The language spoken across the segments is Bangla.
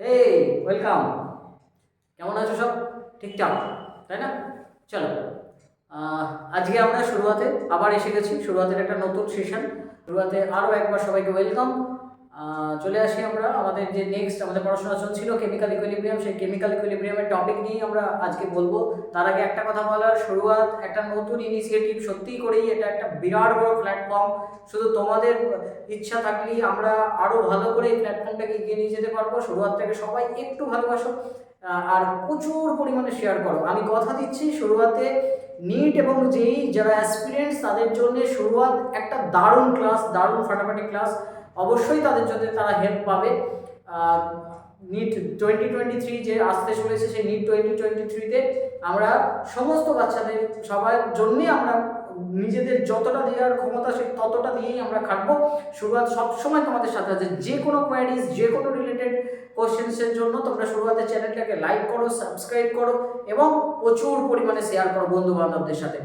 হেই ওয়েলকাম। কেমন আছো সব? ঠিকঠাক তাই না? চলো, আজকে আমরা শুরুয়াতে আবার এসে গেছি, শুরুয়াতের একটা নতুন সেশন। শুরুয়াতে আরও একবার সবাইকে ওয়েলকাম। চলে আসি আমরা আমাদের যে নেক্সট আমাদের পড়াশোনা চলছিল কেমিক্যাল ইকুইলিব্রিয়াম, সেই কেমিক্যাল ইকুইলিব্রিয়ামের টপিক নিয়েই আমরা আজকে বলবো। তার আগে একটা কথা বলার, শুরুয়াত একটা নতুন ইনিশিয়েটিভ, সত্যিই করেই এটা একটা বিরাট বড় প্ল্যাটফর্ম। শুধু তোমাদের ইচ্ছা থাকলেই আমরা আরও ভালো করে এই প্ল্যাটফর্মটাকে এগিয়ে নিয়ে যেতে পারবো। শুরুয়াতটাকে সবাই একটু ভালোবাসো আর প্রচুর পরিমাণে শেয়ার করো। আমি কথা দিচ্ছি, শুরুয়াতে নিট এবং যেই যারা অ্যাসপিরেন্টস তাদের জন্য শুরুয়াত একটা দারুণ ক্লাস, দারুণ ফাটাফাটি ক্লাস। অবশ্যই তাদের জন্য তারা হেল্প পাবে। নিট 2023 যে আসতে চলেছে, সেই নিট 2023-তে আমরা সমস্ত বাচ্চাদের সবার জন্যই আমরা নিজেদের যতটা দেওয়ার ক্ষমতা সে ততটা দিয়েই আমরা খাটবো। শুরুয়াত সবসময় তোমাদের সাথে আছে। যে কোনো কোয়ারিজ, যে কোনো রিলেটেড কোশ্চেন্সের জন্য তোমরা শুরুয়াতের চ্যানেলটাকে লাইক করো, সাবস্ক্রাইব করো এবং প্রচুর পরিমাণে শেয়ার করো বন্ধু বান্ধবদের সাথে।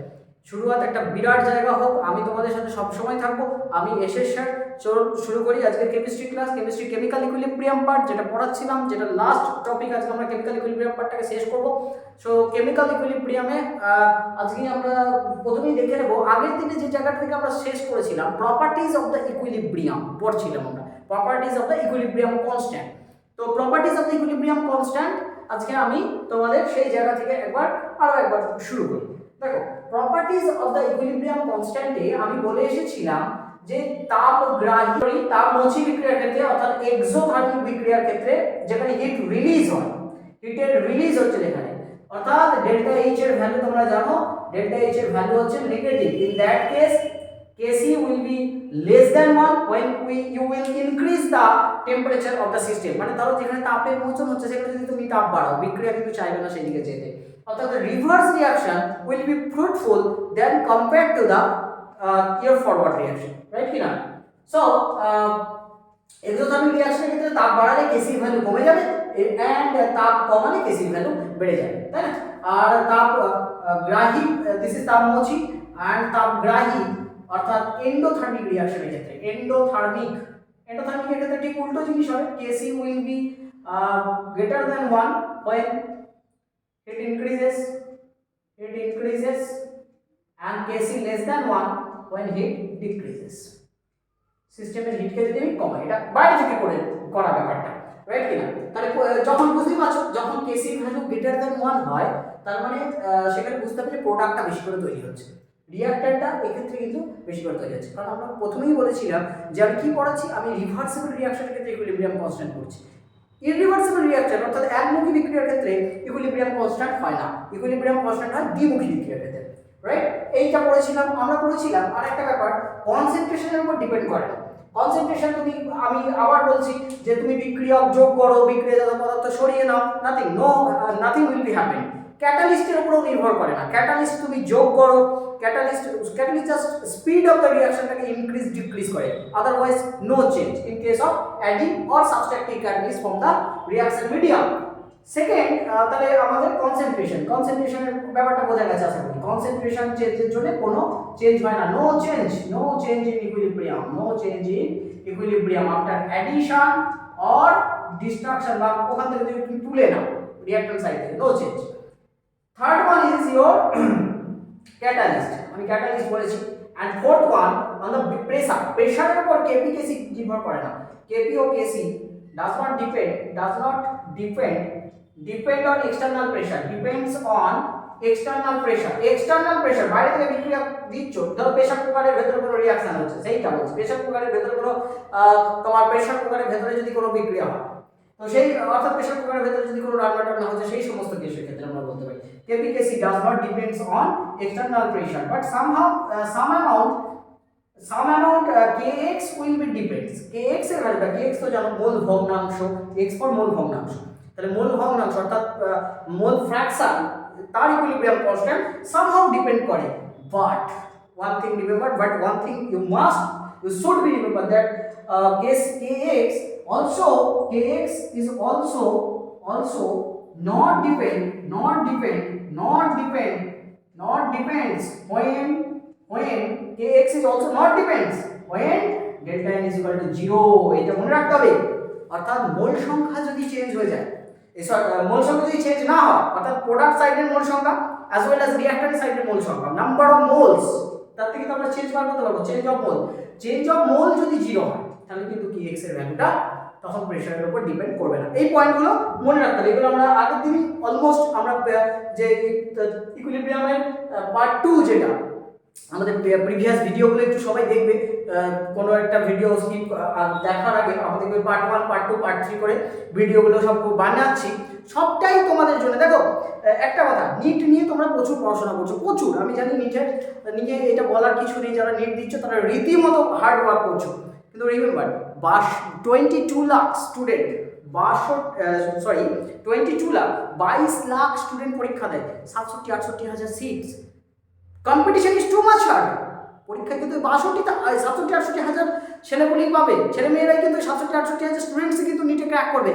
শুরুয়াত একটা বিরাট জায়গা হোক, আমি তোমাদের সাথে সবসময় থাকবো। আমি এসএস স্যার। চল শুরু করি আজকে chemistry class, chemistry chemical equilibrium part যেটা পড়াচ্ছিলাম, যেটা লাস্ট টপিক। আজকে আমরা কেমিক্যাল ইকুইলিব্রিয়াম পার্টটাকে শেষ করবো। সো কেমিক্যাল ইকুইলিব্রিয়ামে আজকে আমরা প্রথমেই দেখে নেবো আগের দিনে যে জায়গা থেকে আমরা শেষ করেছিলাম, প্রপার্টিজ অফ দ্য ইকুইলিব্রিয়াম পড়ছিলাম আমরা, properties of the equilibrium constant. তো properties of the equilibrium constant আজকে আমি তোমাদের সেই জায়গা থেকে আরো একবার শুরু করি। দেখো, প্রপার্টিজ অফ দ্য ইকুইলিব্রিয়াম কনস্ট্যান্টে আমি বলে এসেছিলাম যে তাপগ্রাহী তাপমোচী বিক্রিয়ার ক্ষেত্রে অর্থাৎ এক্সোথার্মিক বিক্রিয়ার ক্ষেত্রে যেখানে হিট রিলিজ হয়, হিটের রিলিজ হচ্ছে যেখানে, অর্থাৎ ডেল্টা এইচ এর ভ্যালু তোমরা জানো, ডেল্টা এইচ এর ভ্যালু হচ্ছে negative. In that case Kc will be less than 1 when you will increase the temperature of the system। মানে ধরো যেখানে তাপের মোচন হচ্ছে সেখানে যদি তুমি তাপ বাড়াও, বিক্রিয়া কিন্তু চাইবে না সেদিকে যেতে। অর্থাৎ reverse reaction will be fruitful than compared to the your forward reaction, right কি না? So এক্সোথার্মিক রিঅ্যাকশনের ক্ষেত্রে তাপ বাড়ালে Kc এর ভ্যালু কমে যাবে এন্ড তাপ কমালে Kc এর ভ্যালু বেড়ে যাবে, তাই না? আর তাপ গ্রাহী, দিস ইজ তাপমোচী, এন্ড তাপগ্রাহী অর্থাৎ এন্ডোথার্মিক রিঅ্যাকশনের ক্ষেত্রে, এন্ডোথার্মিক এর ক্ষেত্রে ঠিক উল্টো জিনিস হবে। Kc will be greater than 1 when it increases and Kc less than 1 when heat decreases। সিস্টেমের হিটকে যদি আমি কমাই, এটা বাইরে থেকে করা ব্যাপারটা, রাইট কিনা? তাহলে যখন বুঝতে পারছো যখন Kc ভ্যালু গ্রেটার দ্যান 1 হয়, তার মানে সেখানে বুঝতে হবে যে প্রোডাক্টটা বেশি করে তৈরি হচ্ছে, রিঅ্যাক্টরটা এক্ষেত্রে কিন্তু বেশি করে তৈরি হচ্ছে। কারণ আমরা প্রথমেই বলেছিলাম যে আমি কি পড়াচ্ছি, আমি রিভার্সিবল রিঅ্যাকশনের ক্ষেত্রে ইকুইলিব্রিয়াম কনস্ট্যান্ট করছি। ইররিভার্সিবল রিঅ্যাকশন অর্থাৎ একমুখী বিক্রিয়ার ক্ষেত্রে ইকুইলিব্রিয়াম কনস্ট্যান্ট হয় না, ইকুইলিব্রিয়াম কনস্ট্যান্ট হয় দ্বিমুখী বিক্রিয়ার ক্ষেত্রে, রাইট? এইটা পড়েছিলাম আমরা। পড়েছিলাম আরেকটা ব্যাপার, কনসেন্ট্রেশনের উপর ডিপেন্ড করে না। কনসেন্ট্রেশন তুমি, আমি আবার বলছি যে তুমি বিক্রিয়ক যোগ করো, বিক্রিয়াজাত পদার্থ সরিয়ে নাও, নাথিং উইল বি হ্যাপেন। ক্যাটালিস্টের উপরও নির্ভর করে না। ক্যাটালিস্ট তুমি যোগ করো, catalyst just speed of the রিঅ্যাকশনটাকে ইনক্রিজ ডিক্রিজ করে, otherwise no change in case of adding or subtracting catalyst from the reaction medium. Second, তাহলে আমাদের কনসেন্ট্রেশনের ব্যাপারটা বোঝা গেছে আশা করি। কনসেন্ট্রেশন চেঞ্জের জন্য কোনো চেঞ্জ হয় না, no change in equilibrium after addition or destruction, বা ওখান থেকে যদি তুমি তুলে নাও রিঅ্যাকট্যান্ট সাইড থেকে, no change. Third one is your catalyst, আমি ক্যাটালিস্ট বলেছি। And fourth one on the প্রেসারের উপর কেপি কেসি নির্ভর করে না। কেপি ও KC does not depend on external pressure, depends on external pressure। বাইরে থেকে বিক্রিয়া দিচ্ছ, ধরো প্রেসার কুকারের ভেতরে কোনো রিঅ্যাকশন হচ্ছে, সেইটা বলছি। প্রেসার কুকারের ভেতরে কোনো তোমার প্রেসার কুকারের ভেতরে যদি কোনো বিক্রিয়া হয়, তো সেই অর্থাৎ প্রেসার কুকারের ভেতরে যদি কোনো রান্না টান্না হচ্ছে, সেই সমস্ত কেসের ক্ষেত্রে আমরা বলতে পারি KPKC does not depends on external pressure, but some amount Kx will be depends। Kx এর ভ্যালুটা, Kx তো জানো মোল ভগ্নাংশ, x ফর মোল ভগ্নাংশ, তাহলে মোল ভগ্নাংশ অর্থাৎ মোল ফ্র্যাকশন, তার ইকুইলিব্রিয়াম কনস্ট্যান্ট সামহাউ ডিপেন্ড করে। But one thing you should be remember that Kx is also not depends when Kx is also not depends when delta n is equal to 0। এটা মনে রাখতে হবে। অর্থাৎ মোল সংখ্যা যদি চেঞ্জ হয়ে যায়, মোল সংখ্যা যদি চেঞ্জ না হয়, অর্থাৎ প্রোডাক্ট সাইডের মোল সংখ্যা অ্যাজ ওয়েল অ্যাজ রিঅ্যাক্ট্যান্ট সাইডের মোল সংখ্যা, নাম্বার অফ মোলস, তার থেকে তো আমরা চেঞ্জ বার করতে পারবো। চেঞ্জ অফ মোল যদি 0 হয় তাহলে কিন্তু Kx এর ভ্যালুটা তখন প্রেসারের উপর ডিপেন্ড করবে না। এই পয়েন্টগুলো মনে রাখতে হবে। এগুলো আমরা আগের দিনই অলমোস্ট আমরা যে ইকুইলিব্রিয়ামের পার্ট 2 যেটা আমাদের প্রিভিয়াস ভিডিওগুলো একটু সবাই দেখবে, কোনো একটা ভিডিও স্কিপ দেখার আগে আমাদের পার্ট 1 পার্ট 2 পার্ট 3 করে ভিডিওগুলো সব বানাচ্ছি, সবটাই তোমাদের জন্য। দেখো একটা কথা, নিট নিয়ে তোমরা প্রচুর পড়াশোনা করছো, প্রচুর, আমি জানি নিটের নিয়ে এটা বলার কিছু নেই, যারা নিট দিচ্ছ তারা রীতিমতো হার্ড ওয়ার্ক করছো, কিন্তু remember 22 lakh student 22 lakh 22 lakh student পরীক্ষা দেয়, 67-68 হাজার seats, competition is too much hard. পরীক্ষায় কিন্তু 67-68 হাজার ছেলেগুলি পাবে, ছেলে মেয়েরাই কিন্তু 67-68 হাজার স্টুডেন্টসই কিন্তু নিটে ক্র্যাক করবে।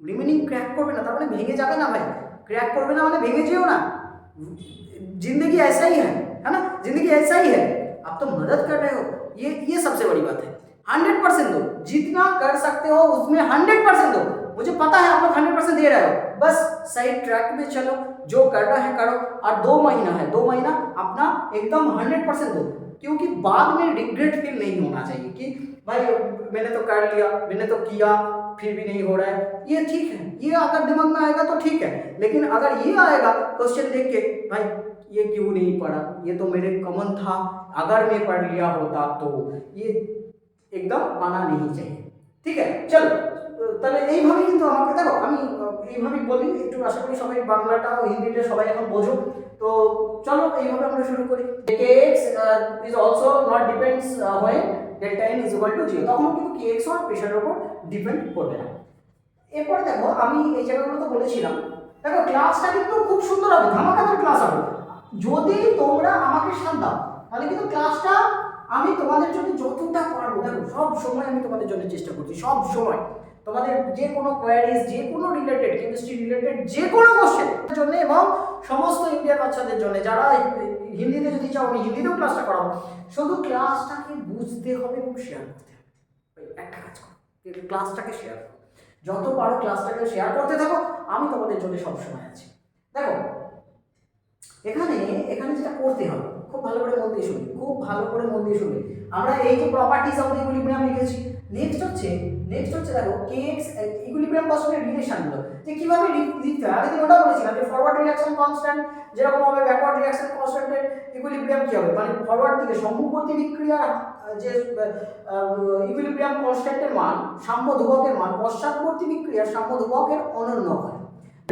রিমেনিং ক্র্যাক করবে না, তার মানে ভেঙে যাবে না ভাই, ক্র্যাক করবে না মানে ভেঙে যেও না। जिंदगी ऐसा ही है ना, जिंदगी ऐसा ही है, आप तो मदद कर रहे हो, ये सबसे बड़ी बात है। 100% दो, जितना कर सकते हो उसमें 100% दो। मुझे पता है आप लोग 100% दे रहे हो, बस सही ट्रैक में चलो, जो करना है करो, और 2 महीना है, 2 महीना अपना एकदम 100% दो, क्योंकि बाद में रिग्रेट फील नहीं होना चाहिए कि भाई मैंने तो कर लिया, मैंने तो किया, फिर भी नहीं हो रहा है। ये ठीक है, ये अगर दिमाग में आएगा तो ठीक है, लेकिन अगर ये आएगा क्वेश्चन देख के भाई ये क्यों नहीं पढ़ा, ये तो मेरे कॉमन था, अगर मैं पढ़ लिया होता तो, ये एकदम आना नहीं चाहिए। ঠিক আছে, চলো তাহলে এইভাবে কিন্তু আমাকে দেখো, আমি এইভাবেই বলি, একটু আশা করি সবাই বাংলাটা ও হিন্দিটা সবাই এখন বোঝো। তো চলো এইভাবে আমরা শুরু করি। kx is also not depends when delta n is equal to 0, তখন কিন্তু kx আর প্রেসারের উপর ডিপেন্ড করবে না। এরপর দেখো আমি এই জায়গাগুলো তো বলেছিলাম, দেখো ক্লাসটা কিন্তু খুব সুন্দর হবে, ধামাকাদার ক্লাস হবে যদি তোমরা আমাকে সাথ দাও, তাহলে কিন্তু ক্লাসটা আমি তোমাদের জন্য যতটা পারবো, দেখো সব সময় আমি তোমাদের জন্য চেষ্টা করছি, সব সময় তোমাদের যে কোনো কোয়ারিজ, যে কোনো রিলেটেড, কেমিস্ট্রি রিলেটেড যে কোনো কোশ্চেনের জন্য, এবং সমস্ত ইন্ডিয়ান বাচ্চাদের জন্য যারা হিন্দিতে যদি চাও আমি হিন্দিতেও ক্লাসটা করাবো, শুধু ক্লাসটাকে বুঝতে হবে এবং শেয়ার করতে হবে। একটা কাজ করো, ক্লাসটাকে শেয়ার করো, যত পারো ক্লাসটাকে শেয়ার করতে থাকো, আমি তোমাদের জন্য সবসময় আছি। দেখো এখানে যেটা করতে হবে, খুব ভালো করে মন দিয়ে শুনবে, খুব ভালো করে মন দিয়ে শুনবে। আমরা এই যে প্রপার্টিজ অফ ইকুইলিব্রিয়াম লিখেছি, নেক্সট হচ্ছে দেখো kx ইকুইলিব্রিয়াম কনস্ট্যান্টের রিলেশনগুলো যে কিভাবে লিখতে হয়। আগে ওটা বলেছিলাম যে ফরওয়ার্ড রিঅ্যাকশন কনস্ট্যান্ট যেরকম হবে, ব্যাকওয়ার্ড রিঅ্যাকশন কনস্ট্যান্টের ইকুইলিব্রিয়াম কি হবে, মানে ফরওয়ার্ড থেকে সম্মুখবর্তী বিক্রিয়ার যে ইকুইলিব্রিয়াম কনস্ট্যান্টের মান, সাম্য ধ্রুবকের মান পশ্চাৎবর্তী বিক্রিয়ার সাম্য ধ্রুবকের অনন্য হয়।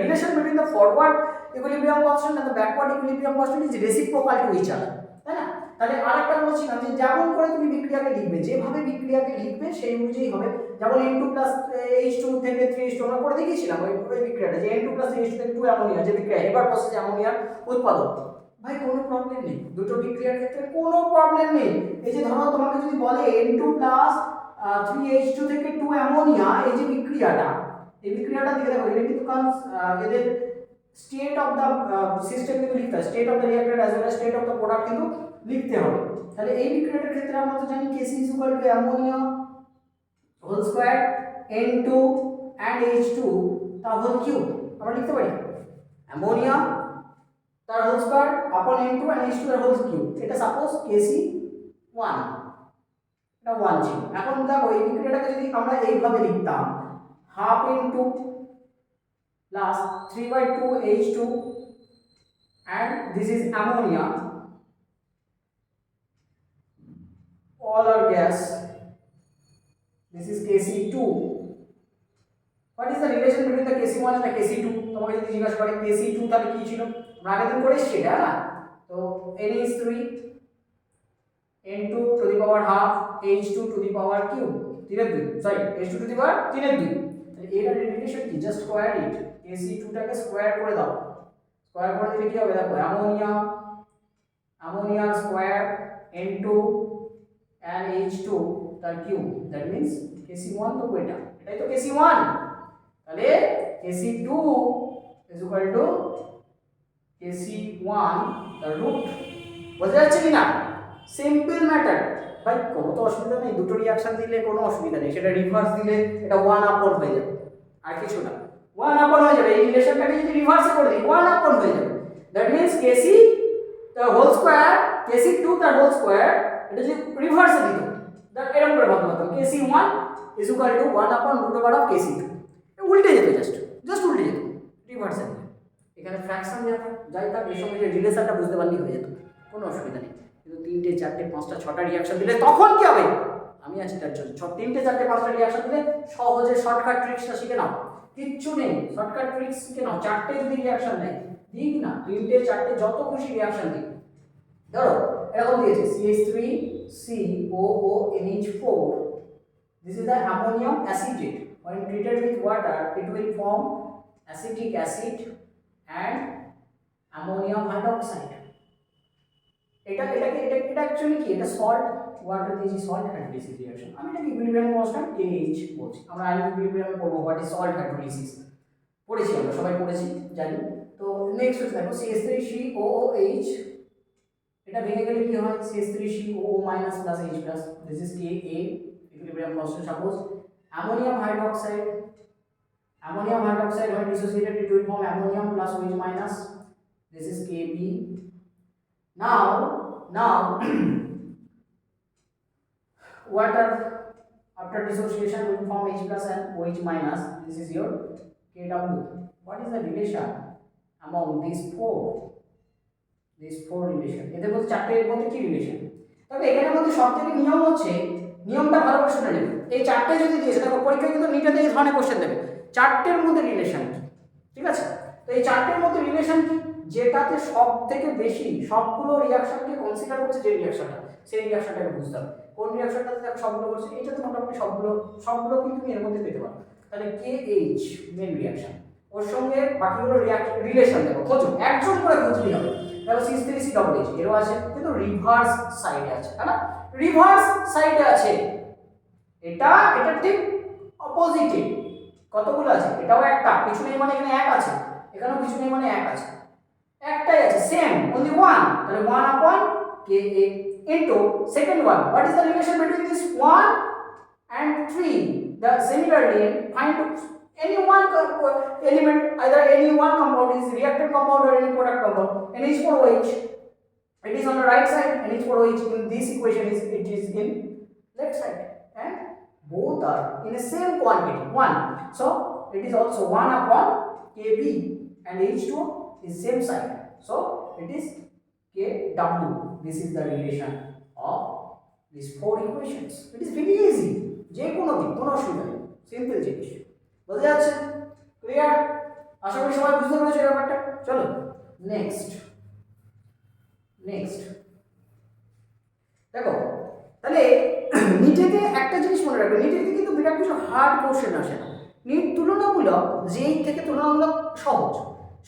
Relation between the forward equilibrium constant and the backward equilibrium constant is reciprocal to each other, তাই না? তাহলে আরেকটা বলেছিলাম যে যেমন করে তুমি বিক্রিয়াকে লিখবে, যেভাবে বিক্রিয়াকে লিখবে সেই অনুযায়ী হবে। যেমন N2 H2 থেকে 3H2 আমরা করে দেখিয়েছিলাম ওই বিক্রিয়াটা, যে N2 H2 থেকে 2 অ্যামোনিয়া যে বিক্রিয়া, এবার প্রসেসে অ্যামোনিয়ার উৎপাদন। ভাই কোনো প্রবলেম নেই, দুটো বিক্রিয়ার ক্ষেত্রে কোনো প্রবলেম নেই। এই যে ধরো তোমাকে যদি বলে N2 3H2 থেকে 2 অ্যামোনিয়া, এই যে বিক্রিয়াটা, এই বিক্রিয়াটা দিকে দেখো, এটা কিন্তু এদের স্টেট অফ দ্য সিস্টেম কিন্তু লিখতে হয়, state of the reactor as well as state of the product কিন্তু লিখতে হবে। তাহলে এই বিক্রিয়াটার ক্ষেত্রে আমরা তো জানি Kc = ammonia whole square N2 and H2 তার হোল কিউব, আমরা লিখতে পারি অ্যামোনিয়া তার হোল স্কয়ার আপন N2 and H2 তার হোল কিউব। এটা সাপোজ Kc1, এটা 1 ছিল। এখন দেখো এই বিক্রিয়াটাকে যদি আমরা এইভাবে লিখতাম, half N2 plus 3/2 H2 and this is ammonia, all are gas, this is Kc2. What is the relation between the Kc1 and the Kc2? তোমাকে যদি জিজ্ঞাসা করে Kc2 তাহলে কি ছিল, আমরা আগে দিন করেছি এটা না, তো N is 3, N2 to the power half, H2 to the power cube, 3/2, sorry H2 to the power 3/2। তাহলে এর রিলেশন কি, জাস্ট স্কয়ার ইট, Kc2 টাকে স্কয়ার করে দাও, স্কয়ার করে দিলে কি হবে দেখো, ammonia square N2 and H2 তার কিউব, দ্যাট মিন্স Kc1 তো এটাই তো Kc1, তাহলে Kc2 is equal to Kc1 তার রুট। বোঝা যাচ্ছে কি না? Simple matter. ভাই কোনো তো অসুবিধা নেই, দুটো রিয়াকশন দিলে কোনো অসুবিধা নেই, সেটা রিভার্স দিলে এটা 1/1 হয়ে যাবে, আর কিছু না, 1/1 হয়ে যাবে। এই রিলেশনটাকে যদি রিভার্সে করে দিই 1/1 হয়ে যাবে। That means Kc the whole square Kc2 the whole square এটা যদি রিভার্সে দিত দেন এরকম করে ভাবতে পারতাম Kc1 is equal to 1/√of Kc2, উল্টে যেত, জাস্ট উল্টে যেত রিভার্সে দিলে। এখানে ফ্র্যাকশন যাই থাক এর সঙ্গে যে রিলেশনটা বুঝতে পারলেই হয়ে যেত, কোনো অসুবিধা নেই। কিন্তু 3টে 4টে 5টা 6টা রিয়াকশন দিলে তখন কি হবে, আমি আছি তার জন্য। 3টে 4টে 5টা রিয়াকশন দিলে সহজে শর্টকাট ট্রিক্সটা শিখে নাও, কিচ্ছু নেই, শর্টকাট ট্রিক্স শিখে নাও। 4টে যদি রিয়াকশন নেয় দিক না, 3টে 4টে যত খুশি রিয়াকশন দিক। ধরো এরকম দিয়েছে CH3COONH4, this is the ammonium acetate. When treated with water it will form acetic acid and ammonium hydroxide. এটা অ্যাকচুয়ালি কি, এটা সল্ট ওয়াটার দিয়েছি, সল্ট হাইড্রোলিসিস রিঅ্যাকশন। আমি এটাকে ইকুইলিব্রিয়াম কনস্ট্যান্ট KH বলছি। আমরা আইন ইকুইলিব্রিয়ামে পড়বো হোয়াট ইজ সল্ট হাইড্রোলিসিস, পড়েছি আমরা, সবাই পড়েছি জানি। তো নেক্সট হচ্ছে দেখো CH3COOH, এটা ভেঙে গেলে কি হয় CH3COO minus plus H plus, this is Ka equilibrium constant. Suppose ammonium hydroxide when dissociated it will form ammonium plus OH minus, this is Kb. Now water after dissociation will form H plus and OH minus, this is your Kw. What is the relation among these four relation? এদের মধ্যে 4টের মধ্যে কি রিলেশন? তবে এখানের মধ্যে সবথেকে নিয়ম হচ্ছে, নিয়মটা ভালো করে শুনে নেবে। এই 4টে যদি দিয়েছে দেখো পরীক্ষায় কিন্তু নিটাতে এই ধরনের কোশ্চেন দেবে, 4টের মধ্যে রিলেশন কি, ঠিক আছে? তো এই 4টের মধ্যে রিলেশন কি, যেটাতে সবথেকে বেশি সবগুলো রিঅ্যাকশনকে কনসিডার করছে যে রিঅ্যাকশনটা, সেই রিঅ্যাকশনটাকে বুঝতে হবে। কোন রিঅ্যাকশনটাতে দেখো সবগুলো করছে, এটাতে মোটামুটি সবগুলো কিন্তু তুমি এর মধ্যে পেতে পারো। তাহলে KH মেন রিঅ্যাকশন, ওর সঙ্গে বাকিগুলো রিলেশন দেখো, খোঁজো, একজন করে খুঁজলেই হবে। দেখো CH3COOH এরও আছে, কিন্তু রিভার্স সাইডে আছে, তাই না? রিভার্স সাইডে আছে, এটা ঠিক অপোজিটে কতগুলো আছে, এটাও একটা, কিছু নেই মানে এখানে এক আছে, এখানেও কিছু নেই মানে এক আছে, একটাই আছে, সেম only one, তাহলে 1/Ka into second one. What is the relation between this 1 and 3? The similarly find any one element, either any one compound is reactant compound or any product compound, NH4OH, it is on the right side, NH4OH in this equation it is in left side, and both are in the same quantity 1, so it is also 1/Kb, and H2 is same side, so it is Kw. This is the relation of these 4 equations. It is very easy, যে কোনো দিক, কোনো অসুবিধা নেই, সিম্পল জিনিস, বোঝা যাচ্ছে? ক্লিয়ার? আশা করি সবাই বুঝতে পেরেছো ব্যাপারটা। চলো নেক্সট দেখো, তাহলে নিটেতে একটা জিনিস মনে রাখবে, নিটেতে কিন্তু বিরাট কিছু হার্ড কোশ্চেন আসে না। নিট তুলনামূলক যেই থেকে তুলনামূলক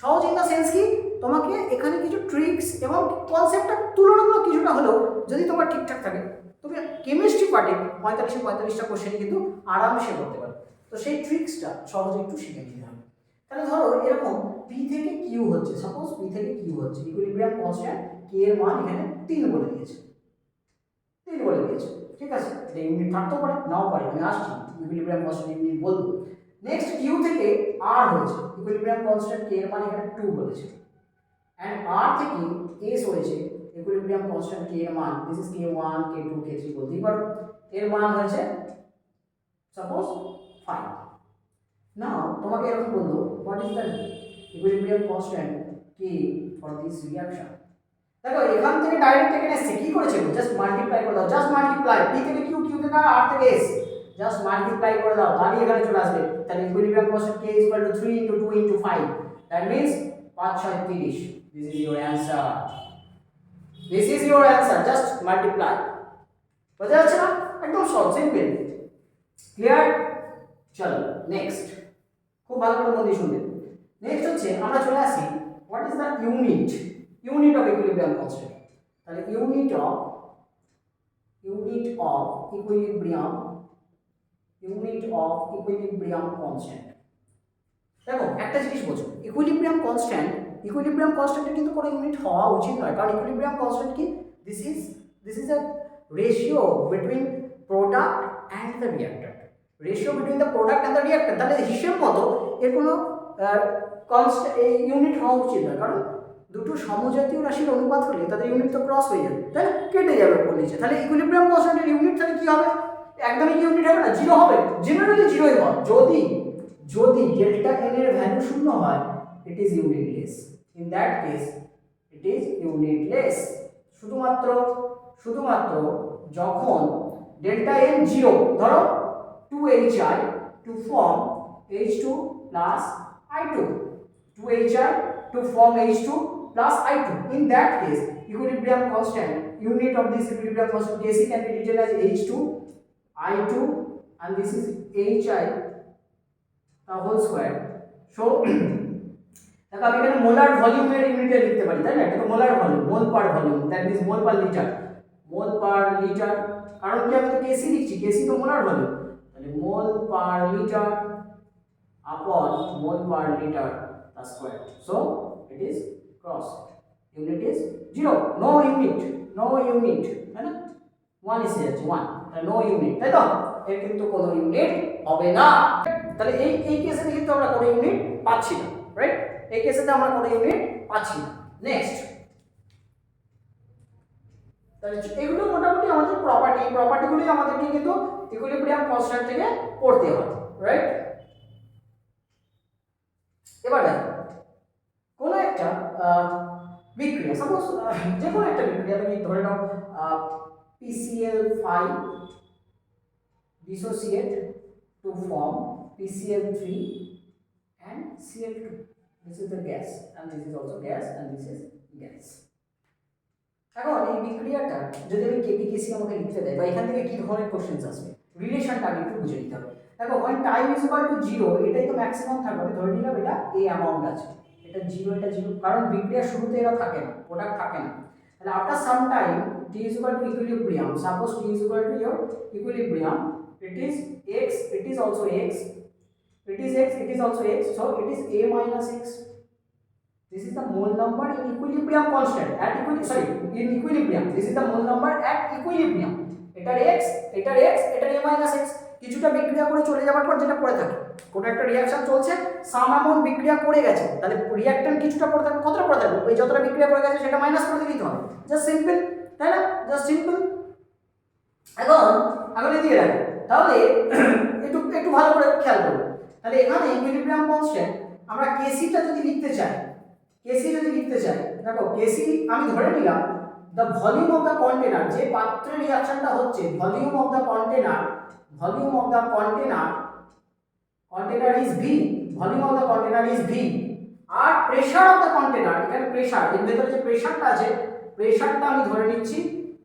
সহজ ইন দ্য সেন্স কি, তোমাকে এখানে কিছু ট্রিক্স এবং কনসেপ্টটা তুলনামূলক কিছুটা হলেও যদি তোমার ঠিকঠাক থাকে, তুমি কেমিস্ট্রি পার্টে 45টা কোশ্চেনই কিন্তু আরামসে করতে পারো। তো সেই ট্রিক্সটা সহজে একটু শিখে নিতে হবে। তাহলে ধরো এরকম পি থেকে কিউ হচ্ছে, সাপোজ পি থেকে কিউ হচ্ছে, ইকুইলিব্রিয়াম কনস্ট্যান্ট কে এর মান এখানে 3 বলে দিয়েছে, ঠিক আছে? এটা ইউনিট থাকতেও পারে, নাও পারে, আমি আসছি ইকুইলিব্রিয়াম কনস্ট্যান্ট ইউনিট বলবো। নেক্সট কিউ থেকে আর হয়েছে, ইকুইলিব্রিয়াম কনস্ট্যান্ট কে এর মান এখানে 2 বলেছে, এন্ড আর থেকে এস হয়েছে, ইকুইলিব্রিয়াম কনস্ট্যান্ট কে এর মান, this is K1 K2 K3 বলতেই পারো, এর মান হয়েছে সাপোজ 5। নাও তোমাকে এরকম বললো what is the equilibrium constant K for this reaction. দেখো এখান থেকে ডাইরেক্ট এখানে এসে কি করেছে, জাস্ট মাল্টিপ্লাই করে দাও, জাস্ট মাল্টিপ্লাই, পি থেকে কিউ, কিউ থেকে আর থেকে এস, জাস্ট মাল্টিপ্লাই করে দাও, তাহলে এখানে চলে আসবে। তাহলে equilibrium constant K is equal two 3 * 2 * 5, that means 5 6 30। This is your answer, just multiply. বোঝা যাচ্ছে না? একদম সহজ, সিম্পল, ক্লিয়ার? চলো নেক্সট, খুব ভালো করে মন দিয়ে শুনবে। নেক্সট হচ্ছে আমরা চলে আসি what is the unit of equilibrium constant. তাহলে ইউনিট অফ ইকুইলিব্রিয়াম কনস্ট্যান্ট। দেখো একটা জিনিস বোঝো, ইকুইলিব্রিয়াম কনস্ট্যান্টের কিন্তু কোনো ইউনিট হওয়া উচিত নয়, কারণ ইকুইলিব্রিয়াম কনস্ট্যান্ট কি, this is ratio between product and the reactant. Ratio between the product and the reactant, তাহলে হিসেব মতো এর কোনো ইউনিট হওয়া উচিত না, কারণ দুটো সমজাতীয় রাশির অনুপাত হলে তাদের ইউনিট তো ক্রস হয়ে যাবে, তাই না, কেটে যাবে উপর নিচে। তাহলে ইকুইলিব্রিয়াম কনস্ট্যান্টের ইউনিট তাহলে কি হবে? একদমই কি ইউনিট হবে না, জিরো হবে, জেনারেলি জিরোই হয়। যদি যদি ডেল্টা এন এর ভ্যালু শূন্য হয়, it is unitless. In that case it is unitless. শুধুমাত্র যখন ডেল্টা এন জিরো, ধরো 2HI to form H2 plus I2, 2HI to form H2 plus I2. In that case, equilibrium constant, unit of this equilibrium constant Kc can be written as H2, I2, and this is HI whole square. So দেখো আমি এখানে মোলার ভলিউমের ইউনিটে লিখতে পারি, তাই না, এটা তো molar volume, mole per volume, that means mole per litre, mole per litre. কারণ কি আমি তো কেসি লিখছি, কেসি তো মোলার ভলিউম, তাহলে mole per litre upon mole per liter the square. So it is cross. Unit is 0. No unit. তাই না, 1 is here, 1. তাহলে no unit, তাই তো, এর কিন্তু কোনো ইউনিট হবে না। তাহলে এই কেসে কিন্তু আমরা কোনো ইউনিট পাচ্ছি না, রাইট? এই কেসেতে আমরা কোনো ইউনিট পাচ্ছি না। নেক্সট, তাহলে এগুলো মোটামুটি আমাদের প্রপার্টিগুলি আমাদেরকে কিন্তু ইকুইলিব্রিয়াম কনস্ট্যান্ট থেকে পড়তে হয়, রাইট? এবার দেখো কোন একটা বিক্রিয়া, সাপোজ যে কোনো একটা বিক্রিয়া তুমি ধরে নাও PCl5 dissociate to form PCl3 and Cl2. This is the gas and this is also gas and this is gas. এখন এই বিক্রিয়াটা যদি আমি কেপিকেসি আমাকে লিখতে দেয় বা এখান থেকে কি ধরনের কোশ্চেন্স আসবে, রিলেশনটা আগে একটু বুঝে নিতে হবে। দেখো when time is equal to 0, এটাই তো ম্যাক্সিমাম থাকবে, আমি ধরে নিলাম এটা এই অ্যামাউন্ট আছে, এটা 0, এটা 0, কারণ বিক্রিয়ার শুরুতে এরা থাকে না, প্রোডাক্ট থাকে না। তাহলে after some time t is equal to equilibrium, suppose t is equal to your equilibrium, it is x, it is also x, it is x, it is also x, so it is a minus x. This is the mole number in equilibrium constant at in equilibrium. This is the mole number at equilibrium. এটার x, এটার a minus x। কিছুটা বিক্রিয়া করে চলে যাওয়ার পর যেটা পড়ে থাকে, কোন একটা রিঅ্যাকশন চলছে, সাম অ্যামাউন্ট বিক্রিয়া করে গেছে, তাহলে রিঅ্যাকট্যান্ট কিছুটা পড়ে থাকবে, কতটা পড়ে থাকবে, ওই যতটা বিক্রিয়া করে গেছে সেটা মাইনাস করে দিতে হবে, জাস্ট সিম্পল, তাই না, জাস্ট সিম্পল। এখন এদিকে রাখো, তাহলে একটু ভালো করে খেয়াল করো। তাহলে এখানে ইকুইলিব্রিয়াম কনস্ট্যান্ট আমরা কেসিটা যদি লিখতে চাই, দেখো কেসি আমি ধরে নিলাম the volume of the container, যে পাত্রে রিঅ্যাকশনটা হচ্ছে, volume of the container is V, volume of the container is V, আর pressure of the container, এখানে প্রেসার, এর ভেতরে যে প্রেসারটা আছে, প্রেসারটা আমি ধরে নিচ্ছি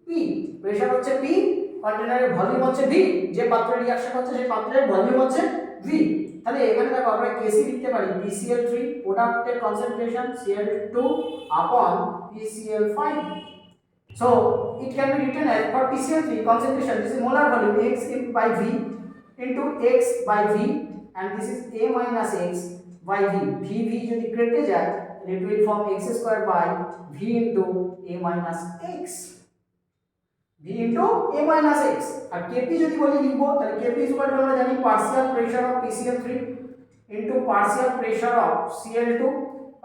P, প্রেসার হচ্ছে P, কন্টেনারের ভলিউম হচ্ছে V, যে পাত্রে রিঅ্যাকশন হচ্ছে সেই পাত্রের ভলিউম হচ্ছে V। তাহলে এখানে দেখো আমরা কেসি লিখতে পারি PCl3, প্রোডাক্টের concentration Cl2 upon PCl5. So it can be written as for PCl3 concentration, this is molar volume x by V into x by V, and this is a minus x by V. V যদি কেটে যায় তাহলে it will form x square by V into a minus x, V into a minus x। R Kp যদি বলি লিখবো তাহলে Kp is equal to আমরা জানি partial pressure of PCl3 into partial pressure of Cl2,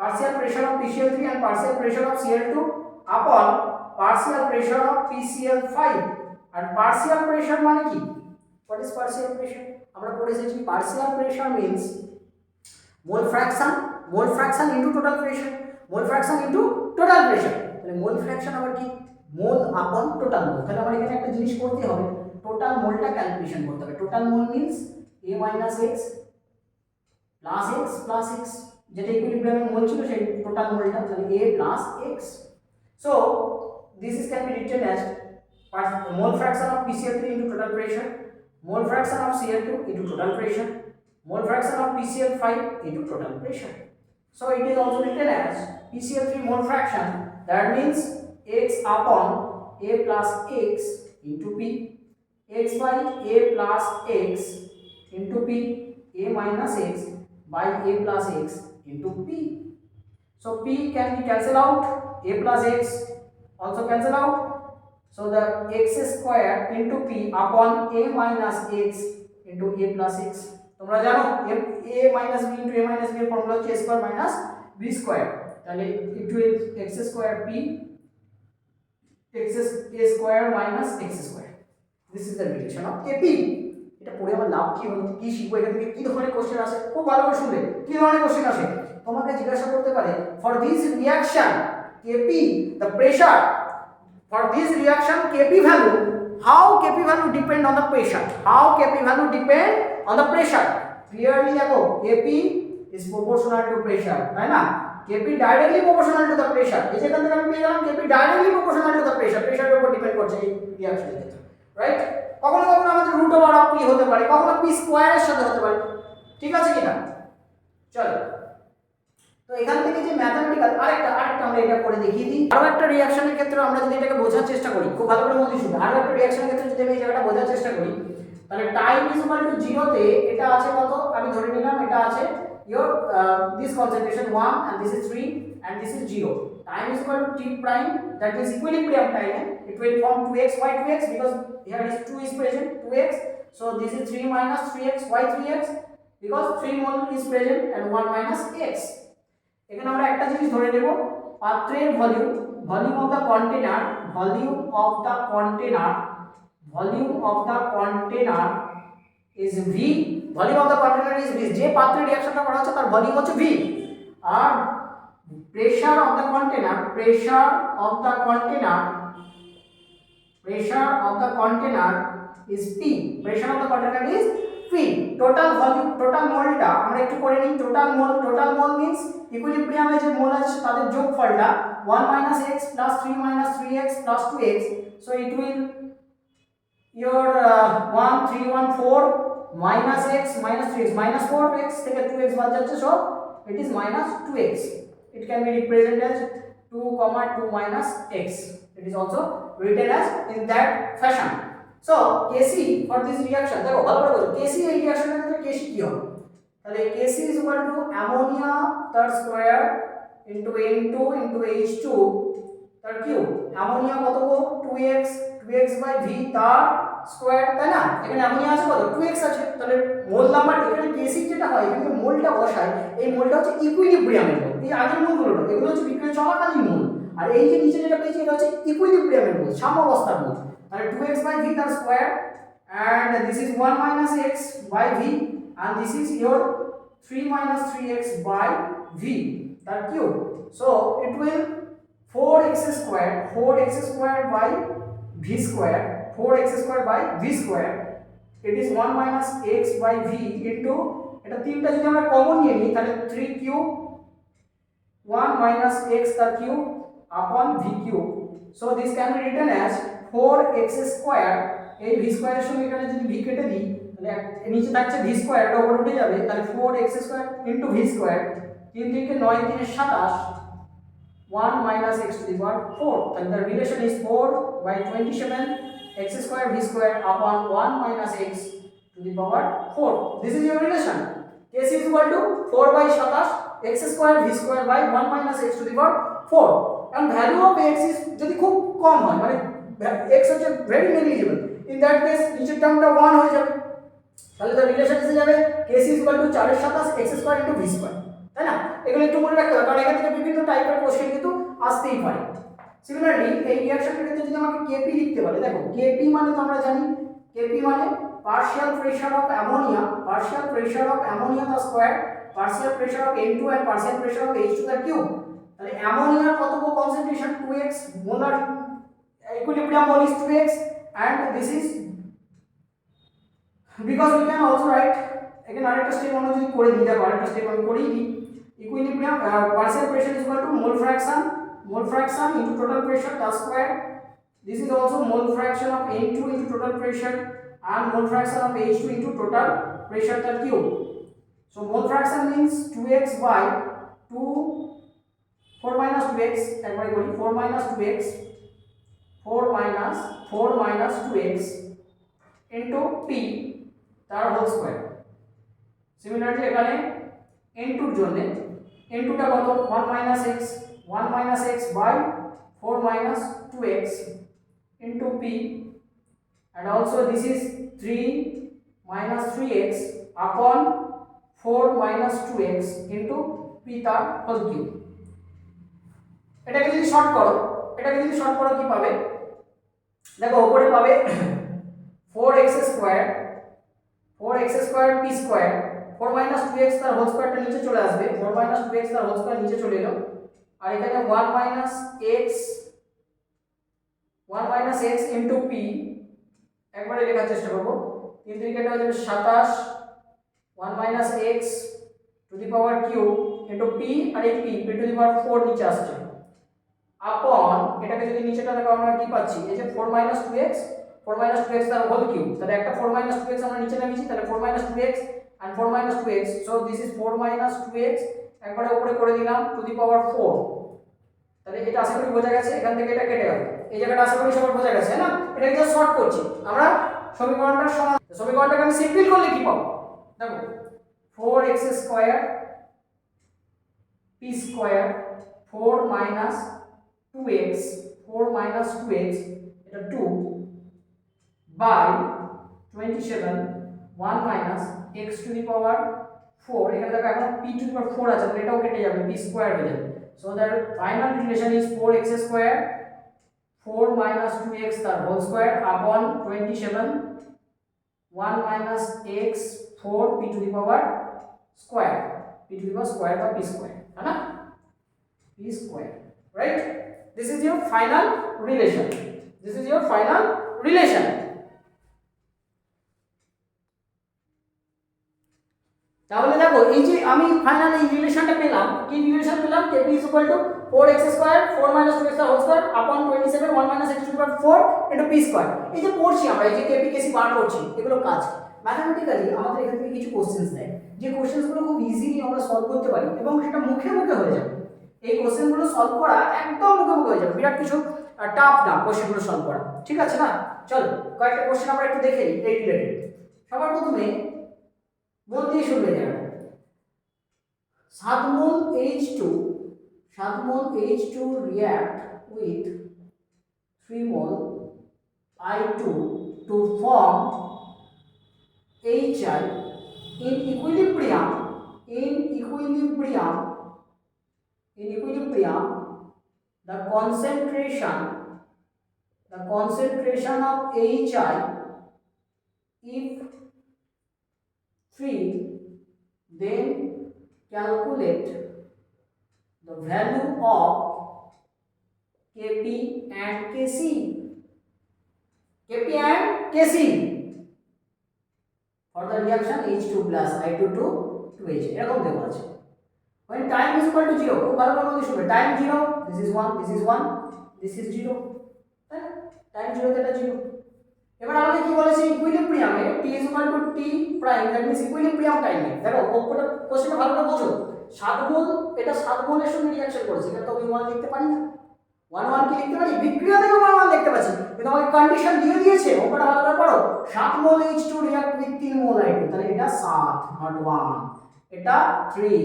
partial pressure of PCl3 and partial pressure of Cl2 upon partial pressure of PCl5। and partial pressure মানে কি, what is partial pressure, আমরা পড়ে এসেছি partial pressure means mole fraction into total pressure, তাহলে mole fraction আবার কি, মোল আপন টোটাল মোল। তাহলে আমার এখানে একটা জিনিস করতে হবে, টোটাল মোলটা ক্যালকুলেশন করতে হবে। Total mole means a minus x plus x, যেটা ইকুইলিব্রিয়ামের মোল ছিল সেই টোটাল মোলটা, তাহলে a plus x। so this is can be written as mole fraction of PCl3 into total pressure, mole fraction of Cl2 into total pressure, mole fraction of PCl5 into total pressure. So it is also written as PCl3 mole fraction, that means x upon a plus x into p, x by a plus x into p, a minus x by a plus x into p. So p can be cancelled out, a plus x also cancel out, So the x square into p upon a minus x into a plus x. তোমরা জানো a minus b into a minus b এর ফর্মুলা হচ্ছে a square minus b square, তাহলে it will x square p x a square minus x square. This is the relation of AP. এটা পড়ে আমার লাভ কি হলো, কি শিখবো, এখান থেকে কি ধরনের কোশ্চেন আসে, খুব ভালো করে শুনবে কি ধরনের কোশ্চেন আসে। তোমাকে জিজ্ঞাসা করতে পারে for this reaction Kp the pressure, for this reaction Kp value, how Kp value depend on the pressure, how Kp value depend on the pressure. Clearly দেখো Kp is proportional to pressure, তাই না? Kp directly proportional to the pressure, এই যেখান থেকে আমি পেয়ে গেলাম Kp directly proportional to the pressure, প্রেসারের উপর ডিপেন্ড করছে এই রিঅ্যাকশনের ক্ষেত্রে, রাইট? কখনো কখনো আমাদের রুট ওভার অফ p হতে পারে, কখনো p স্কয়ারের সাথে হতে পারে, ঠিক আছে কিনা? চলো, তো এখান থেকে যে ম্যাথমেটিক্যাল আরেকটা আমরা এটা করে দেখিয়ে দিই। আরো একটা রিঅ্যাকশনের ক্ষেত্রে আমরা যদি এটাকে বোঝার চেষ্টা করি, খুব ভালো করে মন দিয়ে শুনবে, আরো একটা রিঅ্যাকশনের ক্ষেত্রে যদি আমি এই জায়গাটা বোঝার চেষ্টা করি, তাহলে টাইম ইজ ইকুয়াল টু 0 তে এটা আছে কত, আমি ধরে নিলাম এটা আছে your this concentration 1 and this is 3 and this is 0. Time is equal to t prime, that is equilibrium time. It will form 2x y 2x because here is 2 is present, 2x. So this is 3 minus 3x y 3x because 3 mole is present and 1 minus x. এখানে আমরা একটা জিনিস ধরে নেব, পাত্রের volume, volume of the container, volume of the container, volume of the container is v, volume of the container is v, যে পাত্রে রিঅ্যাকশনটা করা হচ্ছে তার ভলিউম হচ্ছে v, আর pressure of the container, pressure of the container, pressure of the container is p, pressure of the container is p. Total volume, total মোলটা আমরা একটু করে নিই, টোটাল মোল মিন্স ইকুইলিব্রিয়ামে যে মোল আছে তাদের যোগফলটা 1 - x plus 3 - 3x plus 2x, so it will your 1 3 1 4 minus x minus 3x minus 4x থেকে 2x বাদ যাচ্ছে, so it is minus 2x. It can be represented as 2, 2 minus x. It is also written as in that fashion. So Kc for this reaction, দেখো ভালো করে বোঝো, Kc এই রিঅ্যাকশনের ক্ষেত্রে Kc কি হবে, তাহলে Kc is equal to ammonia তার square into N2 into H2 তার কিউব, অ্যামোনিয়া কত গো 2x, 2x by v তার স্কয়ার, তাই না? এখানে অ্যামোনিয়া আছে কত 2x আছে, তাহলে মোল নাম্বার এখানে Kc যেটা হয় এখানে মোলটা বসায়, এই মোলটা হচ্ছে ইকুইলিব্রিয়ামের মোল, এই আগের মোলগুলো না, এগুলো হচ্ছে বিক্রিয়া চলাকালীন মোল, আর এই যে নিচে যেটা পেয়েছি এটা হচ্ছে ইকুইলিব্রিয়ামের মোল, সাম্যাবস্থার মোল, তাহলে 2x by v তার square and this is 1 minus x by v and this is your 3 minus 3x by v তার cube, so it will 4x square by v square, 4x square by v square, it is 1 minus x by v into এটা তিনটা যদি আমরা কমন নিয়ে নিই তাহলে 3 কিউব 1 minus x তার cube upon v cube, so this can be written as 4x square, এই v square এর সঙ্গে এখানে যদি v কেটে দিই তাহলে নিচে থাকছে v square, এটা উপরে উঠে যাবে, তাহলে 4x square into v square, 3 3 K 9 3 A 27, 1 minus x to the power 4, and the relation is 4 by 27 x square v square upon 1 minus x to the power 4. This is your relation. Kc is equal to 4 by 27 x square v square by 1 minus x to the power 4, and value of x is যদি খুব কম হয় মানে x হচ্ছে very negligible, in that case নিচের টার্মটা 1 হয়ে যাবে, তাহলে the relation এসে যাবে Kc is equal to 4 এর 27 x square into v square, তাই না? এগুলো একটু মনে রাখতে হবে কারণ এখান থেকে বিভিন্ন টাইপের কোশ্চেন কিন্তু আসতেই পারে। সিমিলারলি এই রিঅ্যাকশনের ক্ষেত্রে যদি আমাকে Kp লিখতে বলে, দেখো Kp মানে তো আমরা জানি Kp মানে partial pressure of ammonia, partial pressure of ammonia the square, partial pressure of N2 and partial pressure of H2 the cube, তাহলে অ্যামোনিয়ার কত concentration 2x, molar equilibrium mole is 2x, and this is because we can also write again আরেকটা স্টেপ আমরা যদি করে দিই, দেখো আরেকটা স্টেপ আমি করেই দিই, equilibrium partial pressure is equal to mole fraction into total pressure the square, this is also mole fraction of N2 into total pressure and mole fraction of H2 into total pressure the cube, so mole fraction means 2x by 2 4 minus 2x, একবারে করি 4 minus 2x 4 minus 2x into p তার হোল স্কয়ার। সিমিলারলি এখানে n2 এর জন্য n2 টা কত 1 minus x by 4 minus 2x into p, and also this is 3 minus 3x upon 4 minus 2x into p তার হোল কিউব। এটাকে যদি শর্ট করো কি পাবে, দেখো উপরে পাবে 4x square p square, 4 minus 2x তার হোল স্কয়ারটা নিচে চলে আসবে, 4 minus 2x তার হোল স্কয়ার নিচে চলে এলো, আর এখানে 1 minus x into p, একবারে লেখার চেষ্টা করব, 3 3 কেটে হয়ে যাবে 27, 1 minus x to the power cube into p, আর এই p to the power 4 নিচে আসছে, আপন এটাকে যদি নিচেটা দেখো আমরা কি পাচ্ছি, এই যে 4 minus 2x তার হোল কিউব, তাহলে একটা 4 minus 2x আমরা নিচে নামিয়েছি, তাহলে 4 minus 2x and 4 minus 2x, so this is 4 minus 2x, একবারে উপরে করে দিলাম to the power 4, তাহলে এটা আশা করি বোঝা গেছে, এখান থেকে এটা কেটে গেল, এই জায়গাটা আশা করি সবার বোঝা গেছে না, এটাকে জাস্ট শর্ট করছি আমরা, সমীকরণটাকে আমি সিম্পল করলে কি পাবো, দেখো 4x square p square 4 minus 2x এটা 2 by 27 1 minus x to the power 4, এখানে দেখো এখন p to the power 4 আছে, তাহলে এটাও কেটে যাবে, p স্কয়ার হয়ে যাবে, so the final relation is 4x square 4 minus 2x তার whole square upon 27 1 minus x 4 p to the power square বা p square, है ना, p square, right? This is your final relation. তাহলে দেখো এই যে আমি ফাইনাল এই রিলেশনটা পেলাম, কি রিলেশন পেলাম, kp is equal to 4x square 4 minus 2x whole square upon 27 1 minus x to the power 4 into p square। এই যে পড়ছি আমরা, এই যে kp kc বার করছি, এগুলো কাজ ম্যাথমেটিক্যালি আমাদের এখান থেকে কিছু কোশ্চেন্স দেয়, যে কোশ্চেন্সগুলো খুব ইজিলি আমরা সলভ করতে পারি এবং সেটা মুখে হয়ে যাবে, এই কোশ্চেনগুলো সলভ করা একদম মুখে হয়ে যাবে, বিরাট কিছু টাফ না কোশ্চেনগুলো সলভ করা, ঠিক আছে না। চলো কয়েকটা কোশ্চেন আমরা একটু দেখে নিই এই রিলেটেড। সবার প্রথমে মন দিয়ে শুনবে যারা, 7 mol H2 react with 3 mol I2 to form HI in equilibrium the concentration of HI if 3, then calculate the value of Kp and Kc for the reaction H2 plus I2 to 2H, এরকম দেওয়া আছে। when time is equal to 0, খুব ভালো করে মনে শুনবে, time 0 this is 1 this is 0, তাই না, time 0 তে এটা 0। এবার আমাদের কি বলেছে, ইকুইলিব্রিয়ামে t is equal to t prime, that means equilibrium টাইমে, দেখো কোশ্চেনটা ভালো করে বোঝো, 7 মোল এটা 7 মোলের সঙ্গে রিঅ্যাকশন করেছে, এটা তো আমি 1 লিখতে পারি না, 1 কি লিখতে পারি, বিক্রিয়া থেকে 1 লিখতে পাচ্ছি, কিন্তু আমাকে কন্ডিশন দিয়ে দিয়েছে, ওটা ভালো করে পড়ো, 7 মোল H2 react with 3 mole I2, তাহলে এটা 7 নট 1, এটা 3,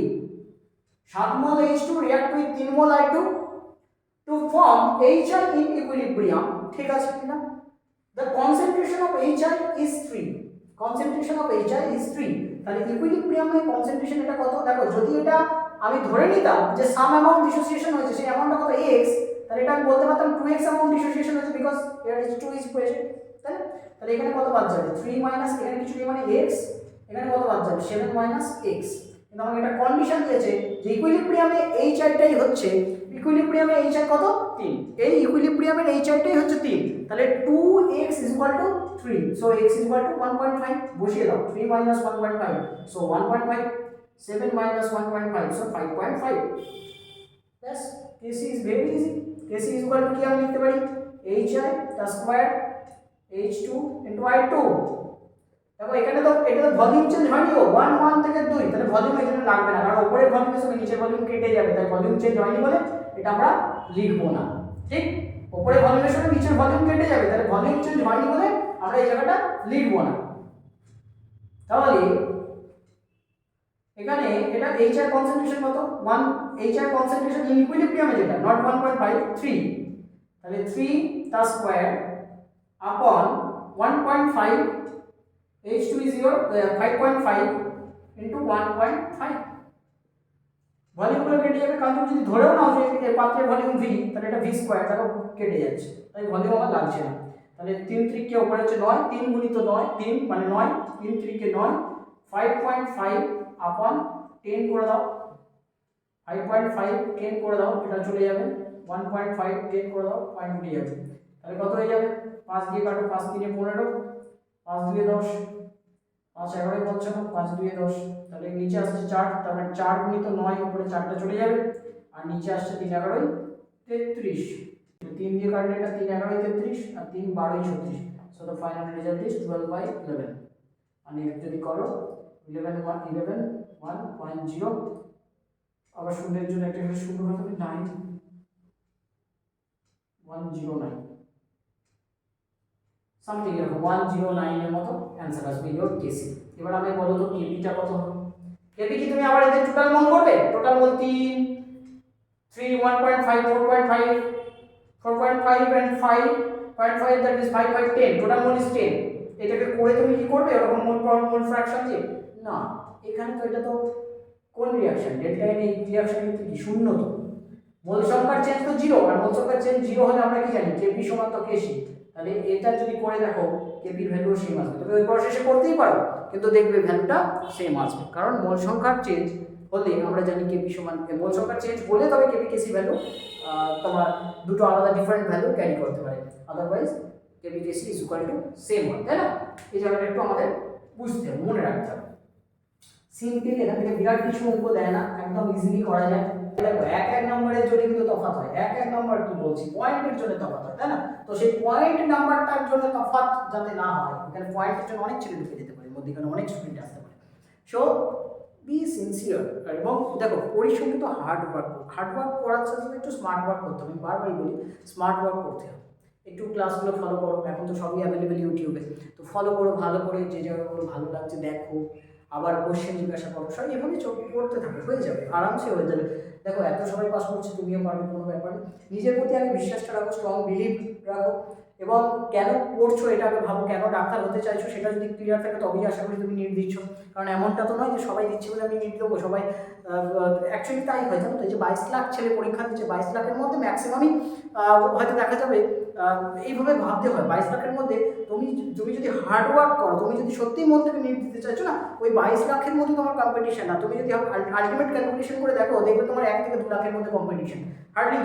7 মোল H2 react with 3 mole I2 to form HI in equilibrium, ঠিক আছে কিনা, the concentration of HI is 3, তাহলে ইকুইলিব্রিয়ামে কনসেন্ট্রেশন এটা কত, দেখো যদি এটা আমি ধরে নিতাম যে সাম অ্যামাউন্ট ডিসোসিয়েশন হয়েছে, সেই অ্যামাউন্টটা কত x, তাহলে এটা আমি বলতে পারতাম 2x অ্যামাউন্ট ডিসোসিয়েশন হয়েছে, because here is 2 is present, তাই না, তাহলে এখানে কত বাদ যাবে, 3 মাইনাস এখানে কিছু নেই মানে x, এখানে কত বাদ যাবে 7 মাইনাস x, কিন্তু আমাকে একটা কন্ডিশন দিয়েছে যে ইকুইলিব্রিয়ামে HI টাই হচ্ছে, ইকুইলিব্রিয়ামে HI কত 3, এই ইকুইলিব্রিয়ামের HI টাই হচ্ছে 3, তাহলে 2x is equal to 3, so x is equal to 1.5, বসিয়ে দাও, 3 minus 1.5, so 1.5, 7 minus 1.5, so 5.5, yes, Kc is very easy, Kc is equal to কি আমি লিখতে পারি, HI the square H2 into I2, দেখো এখানে তো এটা তো ভলিউম চেঞ্জ হয়নি, 1 থেকে 2, তাহলে ভলিউম এখানে লাগবে না, কারণ উপরের ভলিউমের সঙ্গে নিচের ভলিউম কেটে যাবে, তাই ভলিউম চেঞ্জ হয়নি বলে এটা আমরা লিখবো না, ঠিক, উপরের ভলিউমের সঙ্গে নিচের ভলিউম কেটে যাবে, তাহলে ভলিউম চেঞ্জ হয়নি বলে আমরা এই জায়গাটা লিখবো না। তাহলে এখানে এটা HI কনসেন্ট্রেশন কত, 1, HI কনসেন্ট্রেশন ইন ইকুইলিব্রিয়ামে যেটা নট 1.5 3, তাহলে 3 তার square upon 1.5, H2 is your 5.5 into 1.5। ভলিউমগুলো কেটে যাবে, কারণ তুমি যদি ধরেও নাও যে এই পাত্রের ভলিউম ভি, তাহলে এটা ভি স্কোয়ার, দেখো কেটে যাচ্ছে, তাই ভলিউম আমার লাগছে না। তাহলে 3 3 উপরে হচ্ছে 9, 3 গুণিত 9, 3 মানে 9, 3 3 9, 5.5 আপন 10 করে দাও, 5.5 10 করে দাও, এটা চলে যাবে 1.5 10 করে দাও, পয়েন্ট উঠে যাবে। তাহলে কত হয়ে যাবে? 5 দিয়ে কাটো, 5 3 15, 5 2 10, 5 11 55, 5 2 10, তাহলে নিচে আসছে 4, তার মানে 4 গুণিত 9, উপরে 4টা চলে যাবে, আর নিচে আসছে 3 11 33, 3 দিয়ে কাটলে এটা 3 11 33, আর 3 12 36, so the final result is 12/11। আর নেক্সট যদি করো 11 1.0, আবার শূন্যের জন্য একটা শূন্য কত হবে 9 109, সামথিং এরকম 109 এর মতো অ্যান্সার আসবে ইওর কেসি। এবার আমি বলো তো কেপিটা কত হবে? কেপি কি তুমি আবার এদের টোটাল মন করবে? টোটাল মন 3 3 1.5 4.5 4.5 and 5.5, that is 5 5 10, টোটাল মন is 10। এটাকে করে তুমি কি করবে এরকম মোল ফ্র্যাকশন দিয়ে? না, এখানে তো এটা তো কোন রিঅ্যাকশন? ডেল্টা এন এই রিঅ্যাকশন কিন্তু কি শূন্য, তো মোল সংখ্যার চেঞ্জ তো 0, আর মোল সংখ্যার চেঞ্জ 0 হলে আমরা কি জানি কেপি সমান তো কেসি। তাহলে এটা যদি করে দেখো কেপির ভ্যালু সেম আসবে, তবে ওই প্রসেসে করতেই পারো, কিন্তু দেখবে ভ্যালুটা সেম আসবে, কারণ মোল সংখ্যার চেঞ্জ হলে আমরা জানি কেপি সমান, মোল সংখ্যার চেঞ্জ হলে তবে কেপি কেসি ভ্যালু তোমার দুটো আলাদা ডিফারেন্ট ভ্যালু ক্যারি করতে পারে, otherwise KP KC is equal to same হয়, তাই না? এই জায়গাটা একটু আমাদের বুঝতে হবে, মনে রাখতে হবে। সিম্পল, এখান থেকে বিরাট কিছু অঙ্ক দেয় না, একদম ইজিলি করা যায়। দেখো এক এক নম্বরের জন্য কিন্তু তফাৎ হয়, এক এক নম্বর কি বলছি পয়েন্টের জন্য তফাৎ হয়, তাই না? তো সেই পয়েন্ট নাম্বারটার জন্য তফাৎ যাতে না হয়, এখানে পয়েন্টের জন্য অনেক ছেলে ঢুকে যেতে পারে, মধ্যখানে অনেক স্টুডেন্ট আসতে পারে। সো বি সিনসিয়ার, এবং দেখো পরিশ্রম কিন্তু হার্ড ওয়ার্ক করার সাথে সাথে একটু স্মার্ট ওয়ার্ক করতে হবে। আমি বারবারই বলি স্মার্ট ওয়ার্ক করতে হবে। একটু ক্লাসগুলো ফলো করো, এখন তো সবই অ্যাভেলেবেল ইউটিউবে, তো ফলো করো ভালো করে, যে জায়গাগুলো ভালো লাগছে দেখো, আবার কোশ্চেন জিজ্ঞাসা করো, সব এভাবেই করতে থাকো, হয়ে যাবে, আরামসে হয়ে যাবে। দেখো এত সবাই পাস করছে, তুমিও পারবে, কোনো ব্যাপার না। নিজের প্রতি আগে বিশ্বাসটা রাখো, স্ট্রং বিলিভ রাখো, এবং কেন পড়ছো এটা আগে ভাবো, কেন ডাক্তার হতে চাইছো সেটা যদি ক্লিয়ার থাকে তবেই আশা করি তুমি নিট দিচ্ছ। কারণ এমনটা তো নয় যে সবাই দিচ্ছে বলে আমি নিট দেবো, সবাই অ্যাকচুয়ালি তাই হয়, জানো তো? এই যে 22 লাখ ছেলে পরীক্ষা দিচ্ছে, 22 লাখের মধ্যে ম্যাক্সিমামই হয়তো দেখা যাবে এইভাবে ভাবতে হয়, 22 লাখের মধ্যে তুমি যদি হার্ড ওয়ার্ক করো, তুমি যদি সত্যিই মন থেকে নিট দিতে চাইছো না, ওই 22 লাখের মধ্যে তোমার কম্পিটিশন না। তুমি যদি আলটিমেট ক্যালকুলেশন করে দেখো, দেখবে তোমার 1 থেকে 2 লাখের মধ্যে কম্পিটিশন, হার্ডলি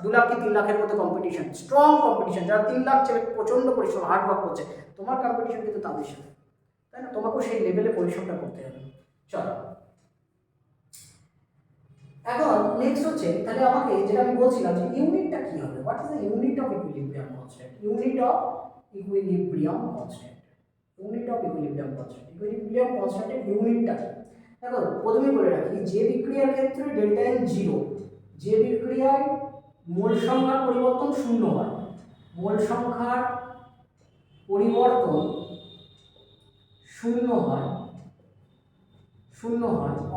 2 লাখ কি 3 লাখের মধ্যে কম্পিটিশন, স্ট্রং কম্পিটিশন। যারা 3 লাখ ছেলে প্রচন্ড পরিশ্রম হার্ড ওয়ার্ক করছে, তোমার কম্পিটিশন কিন্তু তাদের সাথে, তাই না? তোমাকেও সেই লেভেলে পরিশ্রমটা করতে হবে। চলো এখন নেক্সট হচ্ছে, তাহলে আমাকে যেটা আমি বলছিলাম যে ইউনিটটা কি হবে, what is the unit of equilibrium constant? Unit of equilibrium constant, unit of equilibrium constant, equilibrium কনস্ট্যান্টের ইউনিটটা কি? দেখো প্রথমেই বলে রাখি, যে বিক্রিয়ার ক্ষেত্রে ডেল্টা এন 0, যে বিক্রিয়ায় মোল সংখ্যার পরিবর্তন 0 হয়, মোল সংখ্যার পরিবর্তন 0 হয়,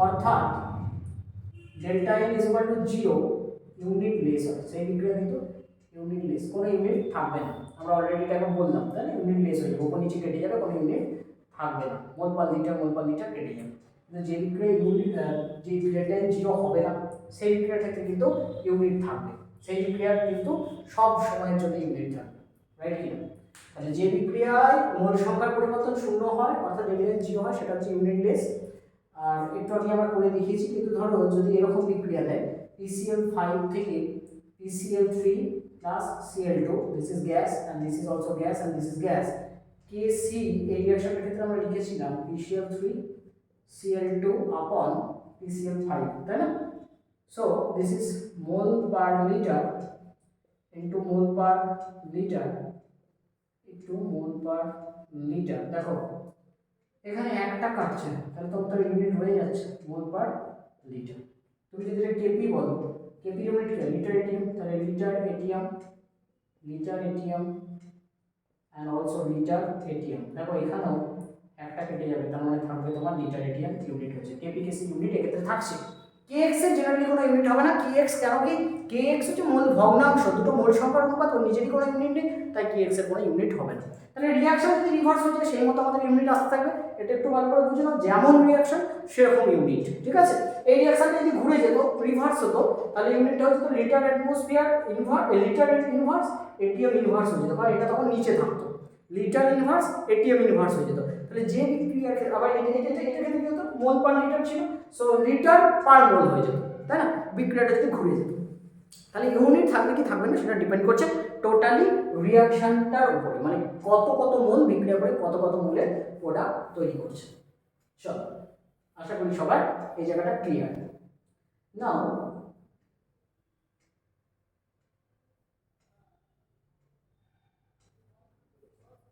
অর্থাৎ delta N is equal to 0, unit less হয়, সেই বিক্রিয়া কিন্তু ইউনিট লেস, কোনো ইউনিট থাকবে না। আমরা অলরেডি এটা এখন বললাম, তাই না? ইউনিট লেস হয়ে যাবে, উপর নিচে কেটে যাবে, কোনো ইউনিট থাকবে না, মোল পার লিটার কেটে যাবে। কিন্তু যে বিক্রিয়া যে ডেল্টা এন 0 হবে না, সেই বিক্রিয়ার ক্ষেত্রে কিন্তু ইউনিট থাকবে, সেই বিক্রিয়ার কিন্তু সব সময়ের জন্য ইউনিট থাকবে, রাইট কি না? তাহলে যে বিক্রিয়ায় মোল সংখ্যার পরিবর্তন 0 হয়, অর্থাৎ ডেল্টা এন 0 হয়, সেটা হচ্ছে ইউনিট লেস। আর একটু আগে আমরা করে দেখিয়েছি, কিন্তু ধরো যদি এরকম বিক্রিয়া দেয় PCl5 থেকে PCl3 plus Cl2, this is gas and this is also gas and this is gas, Kc এই রিঅ্যাকশনের ক্ষেত্রে আমরা লিখেছিলাম PCl3 Cl2 upon PCl5, তাই না? so this is mole per liter into mole per liter into mole per liter। দেখো এখানে একটা কাটছে, তাহলে তোমার ইউনিট হয়ে যাচ্ছে মোল পার লিটার। তুমি যদি এটা কেপি বলো, কেপি ইউনিট কি? লিটার এটিএম, তাহলে litre ATM and also litre ATM. দেখো এখানেও একটা কেটে যাবে, তার মানে থাকবে তোমার লিটার এটিএম ইউনিট হচ্ছে, কেপি কেসি ইউনিট এক্ষেত্রে থাকছে, kx এর জেনারেলি কোনো ইউনিট হবে না। kx কেন কি, kx হচ্ছে মোল ভগ্নাংশ, দুটো মোল সংখ্যার অনুপাত, ওর নিজেরই কোনো ইউনিট নেই, তাই kx এর কোনো ইউনিট হবে না। তাহলে রিয়াকশন যদি রিভার্স হচ্ছে সেই মতো আমাদের ইউনিট আসতে থাকবে। এটা একটু ভালো করে বুঝে নাও, যেমন রিয়াকশন সেরকম ইউনিট, ঠিক আছে। এই রিয়াকশনটা যদি ঘুরে যেত, রিভার্স হতো, তাহলে ইউনিটটা হতো litre atmosphere inverse, litre inverse ATM inverse হয়ে যেত, কারণ এটা তখন নিচে থাকতো, লিটার ইনভার্স এটিএম ইনভার্স হয়ে যেত। তাহলে যে বিক্রিয়ার ক্ষেত্রে আবার এটা ক্ষেত্রে কি হতো, মোল পার লিটার ছিল, সো লিটার পার মোল হয়ে যেত, তাই না, বিক্রিয়াটা যদি ঘুরে যেত। তাহলে ইউনিট থাকবে কি থাকবে না সেটা ডিপেন্ড করছে টোটালি রিয়াকশনটার উপরে, মানে কত কত মোল বিক্রিয়া করে কত কত মোলের প্রোডাক্ট তৈরি করছে। চলো, আশা করি সবার এই জায়গাটা ক্লিয়ার। নাও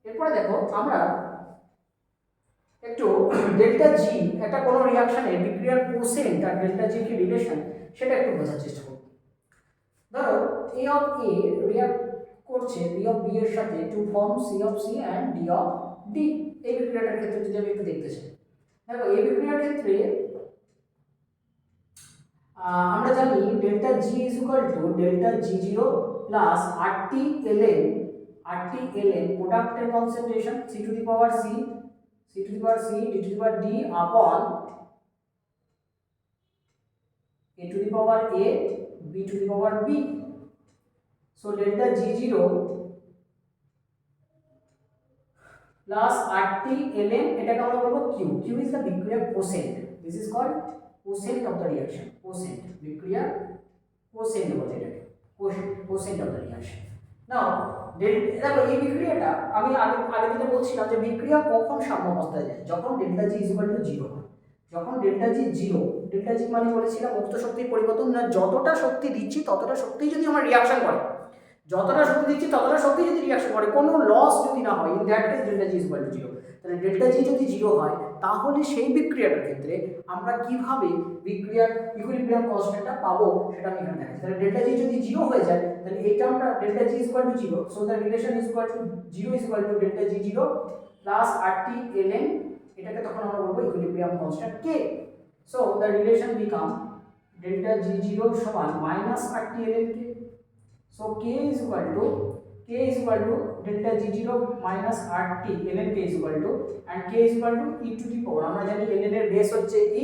এরপরে দেখো আমরা একটু ডেল্টা জি, একটা কোনো রিয়াকশনের বিক্রিয়ার কোসেন্ট আর ডেল্টা জি কি রিলেশন সেটা একটু বোঝার চেষ্টা করব। ধরো এ অফ এ রিয়াক্ট করছে বি অফ বি এর সাথে to form C of C and D of D. এই বিক্রিয়াটার ক্ষেত্রে যদি আমি একটু দেখতে চাই, দেখো এই বিক্রিয়ার ক্ষেত্রে আমরা জানি delta G is equal to delta G zero plus RT LN, RT LN প্রোডাক্টের concentration C to the power C, C to the power C D to the power D upon a to the power a b to the power b. So delta g0 plus rt ln, এটাকে আমরা বলবো q, q is the বিক্রিয়া quotient, this is called quotient of the reaction, quotient বিক্রিয়া কোসেন্ট বলে এটাকে, কোসেন্ট of the reaction. নাও দেখো এই বিক্রিয়াটা আমি আগে দিনে বলছিলাম যে বিক্রিয়া কখন সাম্যাবস্থায় যায়, যখন delta G is equal to 0 হয়। যখন ডেল্টা জি 0, ডেল্টা জি মানে বলেছিলাম মুক্ত শক্তির পরিবর্তন, না যতটা শক্তি দিচ্ছি ততটা শক্তি যদি আমার রিয়াকশন করে, যতটা শক্তি দিচ্ছি ততটা শক্তি যদি রিয়াকশন করে, কোনো লস যদি না হয়, in that case delta G is equal to 0। তাহলে ডেল্টা জি যদি 0 হয় তাহলে সেই বিক্রিয়াটার ক্ষেত্রে আমরা কিভাবে বিক্রিয়ার ইকুইলিব্রিয়াম কনস্ট্যান্টটা পাবো সেটা আমি এখানে দেখাচ্ছি। তাহলে ডেল্টা জি যদি 0 হয়ে যায় তাহলে এই টার্মটা delta G is equal to 0, so the relation is equal to 0 is equal to delta G 0 plus RT ln, এটাকে তখন আমরা বলবো equilibrium constant k. So the relation become delta G0 সমান minus RT ln K. So K is equal to delta G0 minus RT ln K is equal to, and K is equal to e to the power, আমরা জানি ln এর বেস হচ্ছে e,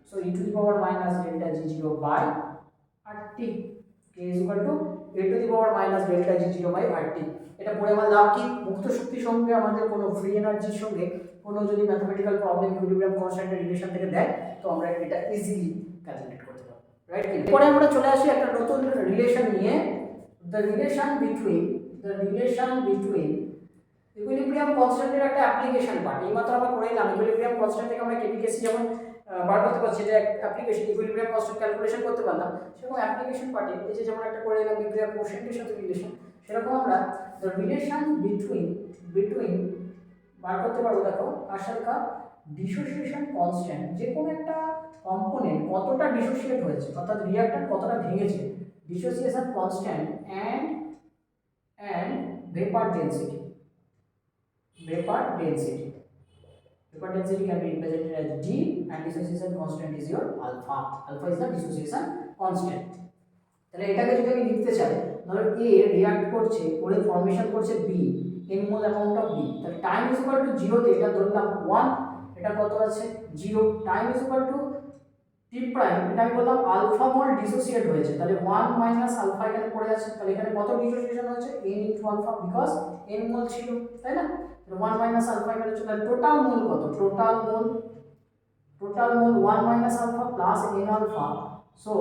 so e to the power minus delta G0 by RT. K is equal to a to the power minus delta G0 by RT. এটা পড়ে আমার লাভ কি, মুক্ত শক্তির সঙ্গে আমাদের কোনো ফ্রি এনার্জির সঙ্গে কোনো যদি ম্যাথমেটিক্যাল প্রবলেম ইকুইলিব্রিয়াম কনস্ট্যান্টের রিলেশন থেকে দেয় তো আমরা এটা ইজিলি ক্যালকুলেট করতে পারবো, রাইট। এরপরে আমরা চলে আসি একটা নতুন রিলেশন নিয়ে, দ্য রিলেশন বিটুইন ইকুইলিব্রিয়াম কনস্ট্যান্টের একটা অ্যাপ্লিকেশন পার্ট। এইমাত্র আমরা করে এলাম ইকুইলিব্রিয়াম কনস্ট্যান্ট থেকে আমরা কেপিকেসি যেমন বার করতে পারছি, এটা অ্যাপ্লিকেশন ইকুইলিব্রিয়াম কনস্ট্যান্ট ক্যালকুলেশন করতে পারলাম, সেরকম অ্যাপ্লিকেশন পার্টে এই যে যেমন একটা করে এলাম বিক্রিয়া কোএফিসিয়েন্টের সাথে রিলেশন, সেরকম আমরা দ্য রিলেশন বিটুইন বার করতে পারবো। দেখো আশঙ্কা ডিসোসিয়েশন কনস্ট্যান্ট, যে কোনো একটা কম্পোনেন্ট কতটা ডিসোসিয়েট হয়েছে, অর্থাৎ রিঅ্যাক্ট্যান্ট কতটা ভেঙেছে, dissociation constant and vapour density can be represented as d and dissociation constant is your alpha is the dissociation constant. তাহলে এটাকে যদি আমি লিখতে চাই, ধরো a রিঅ্যাক্ট করছে করে ফর্মেশন করছে b n mole amount of b, তাহলে টাইম ইজ ইকুয়াল টু 0 তে এটা ধরলাম 1, এটা কত আছে 0, time is equal two t prime, এটা আমি বললাম আলফা মোল ডিসোসিয়েট হয়েছে, তাহলে 1 মাইনাস আলফা এখানে পড়ে আছে, তাহলে এখানে কত ডিসোসিয়েশন হয়েছে n into alpha, because n mole ছিল, তাই না। তাহলে 1 মাইনাস আলফা এখানে চলে, টোটাল মোল কত, total mole 1 minus alpha plus n alpha, সো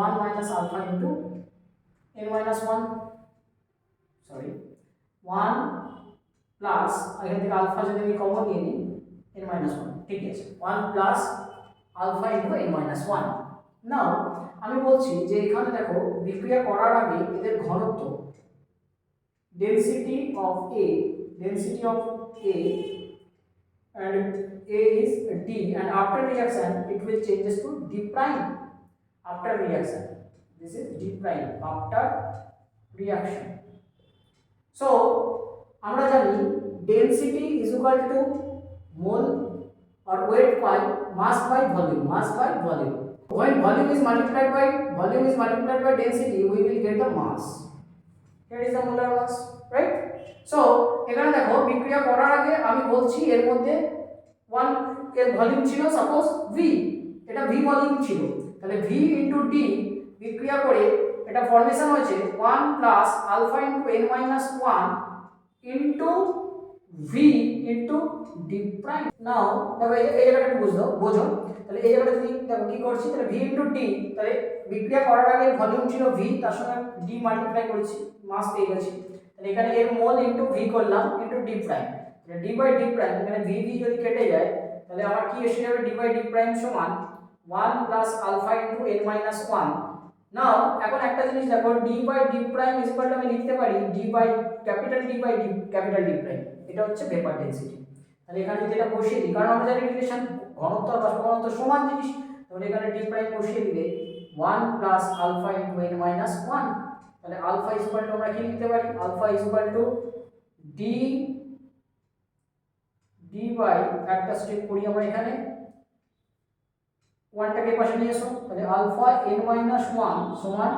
1 minus alpha into n minus 1, sorry 1 plus এখান থেকে আলফা যদি আমি কমন নিয়ে নিই n মাইনাস 1, ঠিক আছে, 1 plus alpha into n minus 1। Now আমি বলছি যে এখানে দেখো বিক্রিয়া করার আগে এদের ঘনত্ব density of A and A is D, and after reaction it will changes to D prime. After reaction this is D prime after reaction. So আমরা জানি density is equal to mole or weight by mass by volume, when volume is multiplied by density, we will get the mass. Here is the molar mass, right? So এখানে দেখো বিক্রিয়া করার আগে আমি বলছি এর মধ্যে 1 এর ভলিউম ছিল সাপোজ v, এটা v ভলিউম ছিল, তাহলে v ইনটু d বিক্রিয়া করে এটা ফর্মেশন হয়েছে 1 plus alpha into n minus 1 into v into d prime. Now দেখো এই জায়গাটা একটু বোঝো, তাহলে এই জায়গাটা যদি দেখো কি করছি, তাহলে v ইনটু d, তাহলে বিক্রিয়া করার আগে ভলিউম ছিল v, তার সঙ্গে d মাল্টিপ্লাই করেছি, মাস পেয়ে গেছি, তাহলে এখানে এর মোল ইনটু v করলাম ইনটু d প্রাইম, তাহলে d বাই d প্রাইম, এখানে v যদি কেটে যায় তাহলে আমার কি এসে যাবে, d বাই d প্রাইম সমান 1 plus alpha into n minus 1। Now এখন একটা জিনিস দেখো, d by d prime is equal to আমি লিখতে পারি d by capital D by d capital D prime, এটা হচ্ছে ভেপার ডেনসিটি। তাহলে এখানে যদি এটা বসিয়ে দিই, কারণ আমরা জানি রিলেশন ঘনত্ব আর বাষ্প ঘনত্ব সমান জিনিস, তাহলে এখানে d প্রাইম বসিয়ে দিলে 1 plus alpha into n minus 1, তাহলে আলফা ইজ ইকুয়াল টু আমরা কি লিখতে পারি, alpha is equal to d by একটা স্টেপ করি আমরা, এখানে 1 টাকে পাশে নিয়ে এসো, তাহলে আলফা n মাইনাস 1 সমান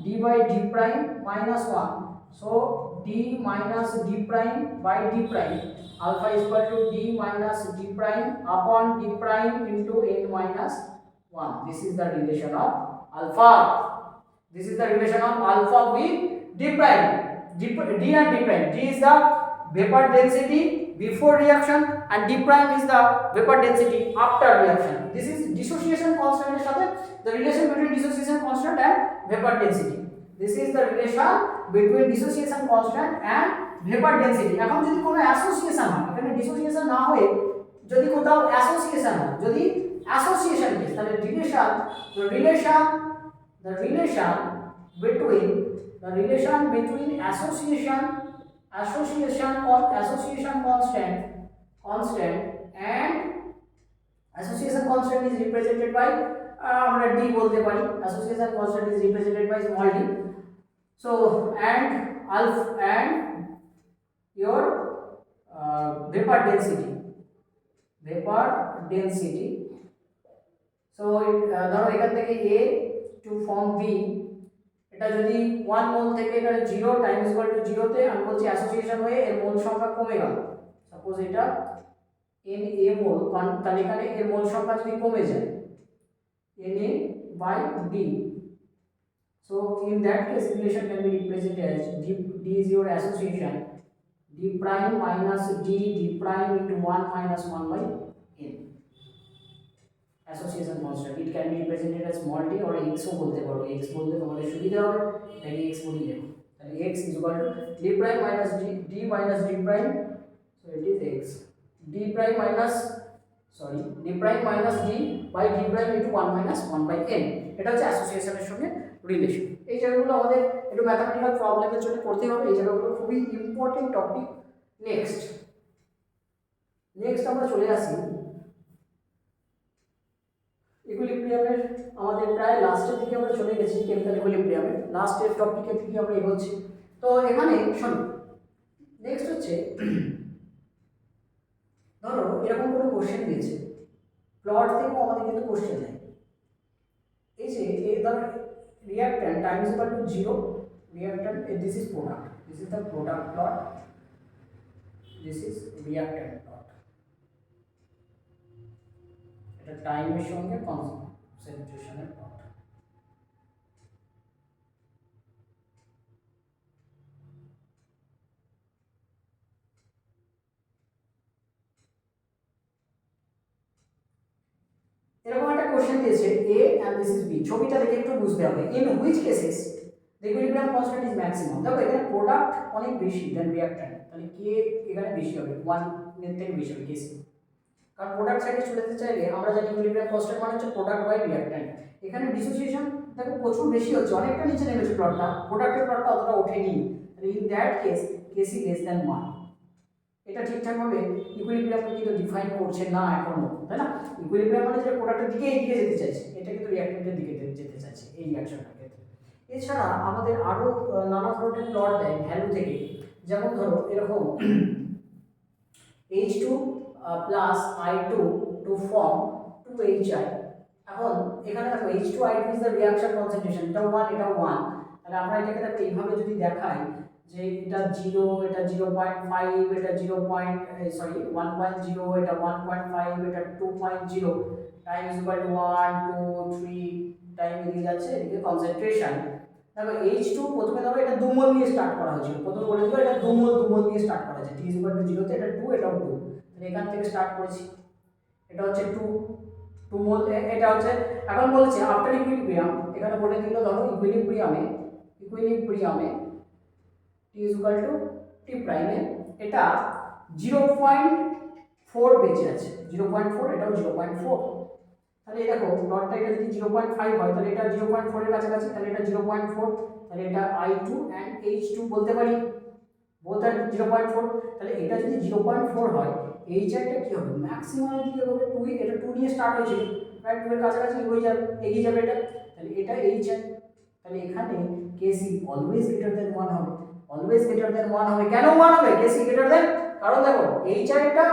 d by d prime minus 1, so d minus d prime by d prime, alpha is equal to d minus d prime upon d prime into n minus 1. This is the relation of alpha. This is the relation of alpha with d prime. D and d prime. D is the vapor density before reaction and d prime is the vapor density after reaction. This is dissociation constant এর সাথে the relation between dissociation constant and vapor density. This is the relation between dissociation constant and vapor density. এখন যদি কোনো অ্যাসোসিয়েশন হয়, এখানে ডিসোসিয়েশন না হয়ে যদি কোথাও অ্যাসোসিয়েশন হয়, যদি অ্যাসোসিয়েশন কেস, তাহলে the relation between association constant and association constant is represented by আমরা d বলতে পারি, association constant is represented by small d. So and alpha and your vapor density. So ধরো এখান থেকে a to form b, এটা যদি 1 মোল থেকে এখানে 0 টাইম ইজ ইকুয়াল টু 0 তে আমি বলছি অ্যাসোসিয়েশন হয়ে এর মোল সংখ্যা কমে গেল, সাপোজ এটা n a মোল, তাহলে এখানে এর মোল সংখ্যা যদি কমে যায় na by d. So in that case relation can be represented as d is your association, d prime minus d prime into 1 minus 1 by n. Association constant, it can be represented as small d or x ও বলতে পারো, x বলতে তোমাদের সুবিধা হবে, তাই x বলি দেখো, তাহলে x is equal to d prime minus d minus d prime, so it is x, d prime minus d by d prime into 1 minus 1 by n. এটা হচ্ছে অ্যাসোসিয়েশনের সঙ্গে রিলেশন। এই জায়গাগুলো আমাদের একটু ম্যাথমেটিক্যাল প্রবলেমের জন্য করতে হবে, এই জায়গাগুলো খুবই ইম্পর্টেন্ট টপিক। নেক্সট আমরা চলে আসি ইকুইলিব্রিয়ামের, আমাদের প্রায় লাস্টের দিকে আমরা চলে গেছি, কেমিক্যাল ইকুইলিব্রিয়ামের লাস্টের টপিকের দিকে আমরা এগোচ্ছি। তো এখানে শোনো, নেক্সট হচ্ছে ধরো এরকম কোনো কোশ্চেন দিয়েছে, প্লট থেকেও আমাদের কিন্তু কোশ্চেন দেয়, এই যে এই ধর reactant time is equal to 0, reactant, this is product, this is the product plot, this is reactant plot, এটা টাইমের সঙ্গে কনসেন্ট্রেশনের প্লট। এরকম একটা কোশ্চেন দিয়েছে a and this is b, ছবিটা দেখে একটু বুঝতে হবে in which cases the equilibrium constant is maximum। দেখো এখানে প্রোডাক্ট অনেক বেশি দেন রিঅ্যাক্ট্যান্ট, তাহলে k এখানে বেশি হবে, 1 এর থেকে বেশি হবে কেসি, কারণ প্রোডাক্ট সাইডে চলে যেতে চাইলে আমরা জানি ইকুইলিব্রিয়াম কনস্ট্যান্ট মানে হচ্ছে প্রোডাক্ট বাই রিঅ্যাক্ট্যান্ট। এখানে ডিসোসিয়েশন দেখো প্রচুর বেশি হচ্ছে, অনেকটা নিচে নেমেছে প্লটটা, প্রোডাক্টের প্লটটা অতটা ওঠেনি, তাহলে in that case KC less than 1। এটা ঠিকঠাকভাবে ইকুইলিব্রিয়ামকে কিন্তু ডিফাইন করছে না এখনো, তাই না? ইকুইলিব্রিয়াম মানে যে প্রোডাক্টের দিকে এগিয়ে যেতে চাইছে, এটা কিন্তু রিঅ্যাক্ট্যান্টের দিকে যেতে চাইছে এই রিঅ্যাকশনটার ক্ষেত্রে। এছাড়া আমাদের আরও নানা ধরনের প্লট দেয় ভ্যালু থেকে, যেমন ধরো এরকম H2 plus I2 to form 2HI, এখন এখানে দেখো H2I2 is the reaction concentration, এটা 1 এটা 1, তাহলে আমরা এটাকে দেখো এইভাবে যদি দেখাই যে এটা 0 এটা 0.5 এটা 0. সরি 1.0 এটা 1.5 এটা 2.0 time is equal two 1 2 3 time এদিকে যাচ্ছে, এদিকে কনসেন্ট্রেশন। দেখো H2 প্রথমে দেখো এটা 2 মোল দিয়ে স্টার্ট করা হয়েছিল, প্রথমে বলে দিও এটা 2 মোল দিয়ে স্টার্ট করা হয়েছে, t ইজ ইকুয়াল টু 0 তে এটা 2 এটাও 2, তাহলে এখান থেকে স্টার্ট করেছি, এটা হচ্ছে 2 মোল, এটা হচ্ছে এখন বলেছে আফটার ইকুইলিব্রিয়াম, এখানে বলে দিল ধরো ইকুইলিব্রিয়ামে t is equal two t প্রাইমে এটা 0.4 বেঁচে আছে, 0.4 এটাও 0.4, তাহলে এই দেখো ডটটা এটা যদি 0.5 হয় তাহলে এটা 0.4 এর কাছাকাছি, তাহলে এটা 0.4, তাহলে এটা I2 and H2 বলতে পারি, both are 0.4, তাহলে এটা যদি 0.4 হয় H টা কি হবে ম্যাক্সিমাম কি হবে 2, এটা 2 দিয়ে স্টার্ট হয়েছিল রাইট, 2 এর কাছাকাছি হয়ে যাবে, এগিয়ে যাবে এটা, তাহলে এটা H, তাহলে এখানে Kc অলওয়েজ গ্রেটার দ্যান 1 হবে, অলওয়েজ গ্রেটার দ্যান 1 হবে, কেন 1 হবে Kc গ্রেটার দ্যান, কারণ দেখো H আর এটা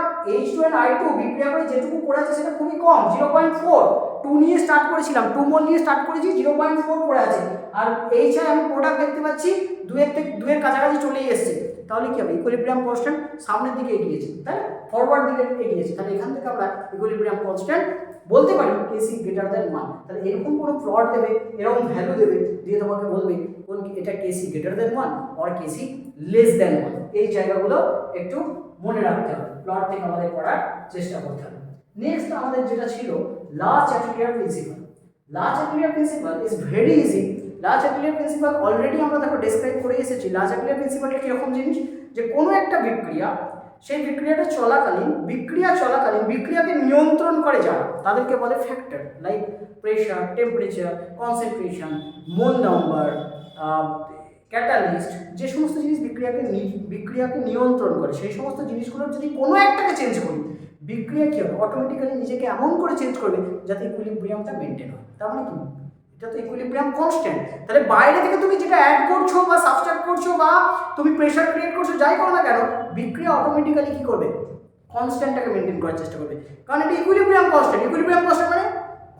H2 and I2 বিক্রিয়া করে যেটুকু পড়ে আছে সেটা খুবই কম, 0.4, 2 নিয়ে স্টার্ট করেছিলাম, 2 মোল নিয়ে স্টার্ট করেছি, 0.4 পড়ে আছে, আর H আর আমি প্রোডাক্ট দেখতে পাচ্ছি 2 এর কাছাকাছি চলেই এসেছে, তাহলে কি হবে ইকুইলিব্রিয়াম কনস্ট্যান্ট সামনের দিকে এগিয়েছে, তাই না, ফরওয়ার্ড দিকে এগিয়েছে, তাহলে এখান থেকে আমরা ইকুইলিব্রিয়াম কনস্ট্যান্ট বলতে পারি Kc গ্রেটার দ্যান 1, তাহলে এরকম কোনো প্লট দেবে, এরকম ভ্যালু দেবে দিয়ে তোমাকে বলবে কোন এটা Kc greater than 1 or Kc less than 1, এই জায়গাগুলো একটু মনে রাখতে হবে, প্লট থেকে আমাদের পড়ার চেষ্টা করতে হবে। নেক্সট আমাদের যেটা ছিল লা চ্যাটেলিয়ার প্রিন্সিপাল, লা Chatelier principle is very easy, লা চ্যাটেলিয়ার প্রিন্সিপাল অলরেডি আমরা দেখো ডেসক্রাইব করে এসেছি, লা চ্যাটেলিয়ার প্রিন্সিপালটা কিরকম জিনিস, যে কোনো একটা বিক্রিয়া, সেই বিক্রিয়াটা চলাকালীন বিক্রিয়াকে নিয়ন্ত্রণ করে যারা তাদেরকে বলে factor, like pressure, temperature, concentration, মোল নাম্বার, ক্যাটালিস্ট, যে সমস্ত জিনিস বিক্রিয়াকে নিয়ন্ত্রণ করে সেই সমস্ত জিনিসগুলোর যদি কোনো একটাকে চেঞ্জ করি বিক্রিয়া কি হবে অটোমেটিক্যালি নিজেকে এমন করে চেঞ্জ করবে যাতে ইকুইলিব্রিয়ামটা মেনটেন হয়, তার মানে কি এটা তো ইকুইলিব্রিয়াম কনস্ট্যান্ট, তাহলে বাইরে থেকে তুমি যেটা অ্যাড করছো বা সাবস্ট্রাক্ট করছো বা তুমি প্রেশার ক্রিয়েট করছো যাই করো না কেন বিক্রিয়া অটোমেটিক্যালি কি করবে কনস্ট্যান্টটাকে মেনটেন করার চেষ্টা করবে, কারণ এটা ইকুইলিব্রিয়াম কনস্ট্যান্ট মানে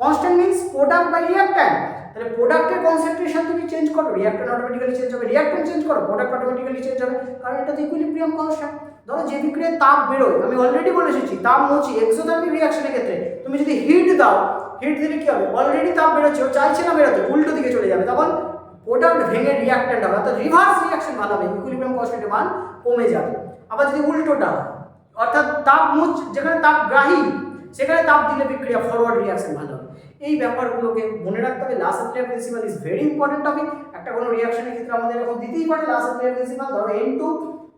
constant means product by reactant, তাহলে প্রোডাক্টের কনসেন্ট্রেশন তুমি চেঞ্জ করো রিঅ্যাক্ট্যান্ট অটোমেটিক্যালি চেঞ্জ হবে, রিঅ্যাক্ট্যান্ট চেঞ্জ করো প্রোডাক্ট অটোমেটিক্যালি চেঞ্জ হবে, কারণ এটা তো ইকুইলিব্রিয়াম কনস্ট্যান্ট। ধরো যে বিক্রিয়ায় তাপ বেরোয়, আমি অলরেডি বলে এসেছি তাপ মুছি এক্সোথার্মিক রিঅ্যাকশনের ক্ষেত্রে তুমি যদি হিট দাও, হিট দিলে কি হবে অলরেডি তাপ বেরোচ্ছে, ও চাইছে না বেরোতে, উল্টো দিকে চলে যাবে, তখন প্রোডাক্ট ভেঙে রিঅ্যাক্ট্যান্ট হবে, অর্থাৎ রিভার্স রিঅ্যাকশন ভালো হবে, ইকুইলিব্রিয়াম কনস্ট্যান্টের মান কমে যাবে। আবার যদি উল্টোটা অর্থাৎ তাপ মুচ যেখানে তাপ গ্রাহী সেখানে তাপ দিলে বিক্রিয়া ফরওয়ার্ড রিঅ্যাকশন ভালো হবে, এই ব্যাপারগুলোকে মনে রাখতে হবে। Le Chatelier principle is very important topic, একটা কোনো রিঅ্যাকশনের ক্ষেত্রে আমাদের এরকম দিতেই পারে লা চ্যাটেলিয়ার প্রিন্সিপাল, ধরো N2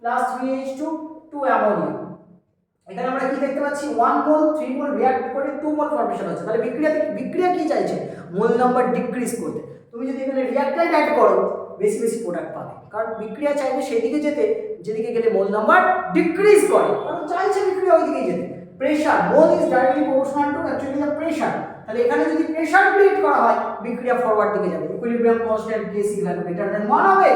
+ 3H2 2 অ্যামোনিয়া, এখানে আমরা কি দেখতে পাচ্ছি 1 মোল 3 মোল রিঅ্যাক্ট করে 2 মোল ফর্মেশন হচ্ছে, তাহলে বিক্রিয়া কি চাইছে মোল নাম্বার ডিক্রিজ করতে, তুমি যদি এখানে রিঅ্যাক্ট্যান্ট অ্যাড করো বেশি বেশি প্রোডাক্ট পাবে, কারণ বিক্রিয়া চাইবে সেদিকে যেতে যেদিকে গেলে মোল নাম্বার ডিক্রিজ করে, কারণ চাইছে বিক্রিয়া ওইদিকে যেতে। Pressure mole is directly proportional to actually the pressure, তাহলে এখানে যদি প্রেশার ক্রিয়েট করা হয় বিক্রিয়া ফরওয়ার্ড দিকে যাবে, equilibrium constant Kc value greater than 1 হবে।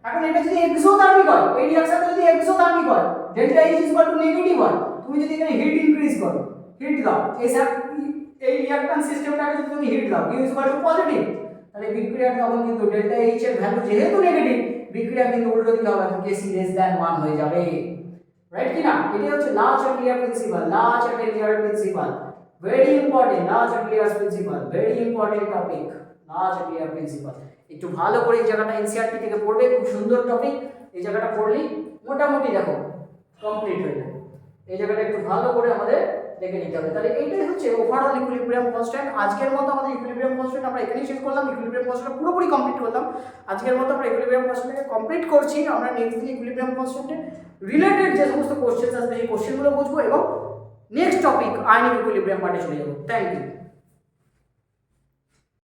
এখন এটা যদি এক্সোথার্মিক হয়, এই রিঅ্যাকশনটা যদি এক্সোথার্মিক হয় delta H is equal two negative হয়, তুমি যদি এখানে হিট ইনক্রিজ করো, হিট দাও এই রিঅ্যাকট্যান্ট সিস্টেমটাকে যদি তুমি হিট দাও Q is equal two positive, তাহলে বিক্রিয়াটা তখন কিন্তু ডেল্টা H এর ভ্যালু যেহেতু নেগেটিভ বিক্রিয়া কিন্তু উল্টো দিকে হবে, Kc লেস দ্যান 1 হয়ে যাবে, রাইট কি না? এটাই হচ্ছে লা চ্যাটেলিয়ার প্রিন্সিপাল, লা চ্যাটেলিয়ার প্রিন্সিপাল ভেরি ইম্পর্টেন্ট, লা Chatelier principal very important topic, লা চ্যাটেলিয়ার প্রিন্সিপাল একটু ভালো করে এই জায়গাটা এনসিইআরটি থেকে পড়বে, খুব সুন্দর টপিক, এই জায়গাটা পড়লেই মোটামুটি দেখো কমপ্লিট হয়ে যাবে, এই জায়গাটা একটু ভালো করে আমাদের দেখে নিতে হবে। তাহলে এইটাই হচ্ছে ওভারঅল ইকুইলিব্রিয়াম কনস্ট্যান্ট। আজকের মতো আমাদের ইকুইলিব্রিয়াম কনস্ট্যান্ট আমরা এখানেই শেষ করলাম, ইকুইলিব্রিয়াম কনস্ট্যান্ট পুরোপুরি কমপ্লিট করলাম। আজকের মতো আমরা ইকুইলিব্রিয়াম কনস্ট্যান্টকে কমপ্লিট করছি, আমরা নেক্সট দিন ইকুইলিব্রিয়াম কনস্ট্যান্টের রিলেটেড যে সমস্ত কোশ্চেন আসবে সেই কোশ্চেনগুলো বুঝবো এবং নেক্সট টপিক আয়নিক ইকুইলিব্রিয়াম পার্টে চলে যাবো। Thank you.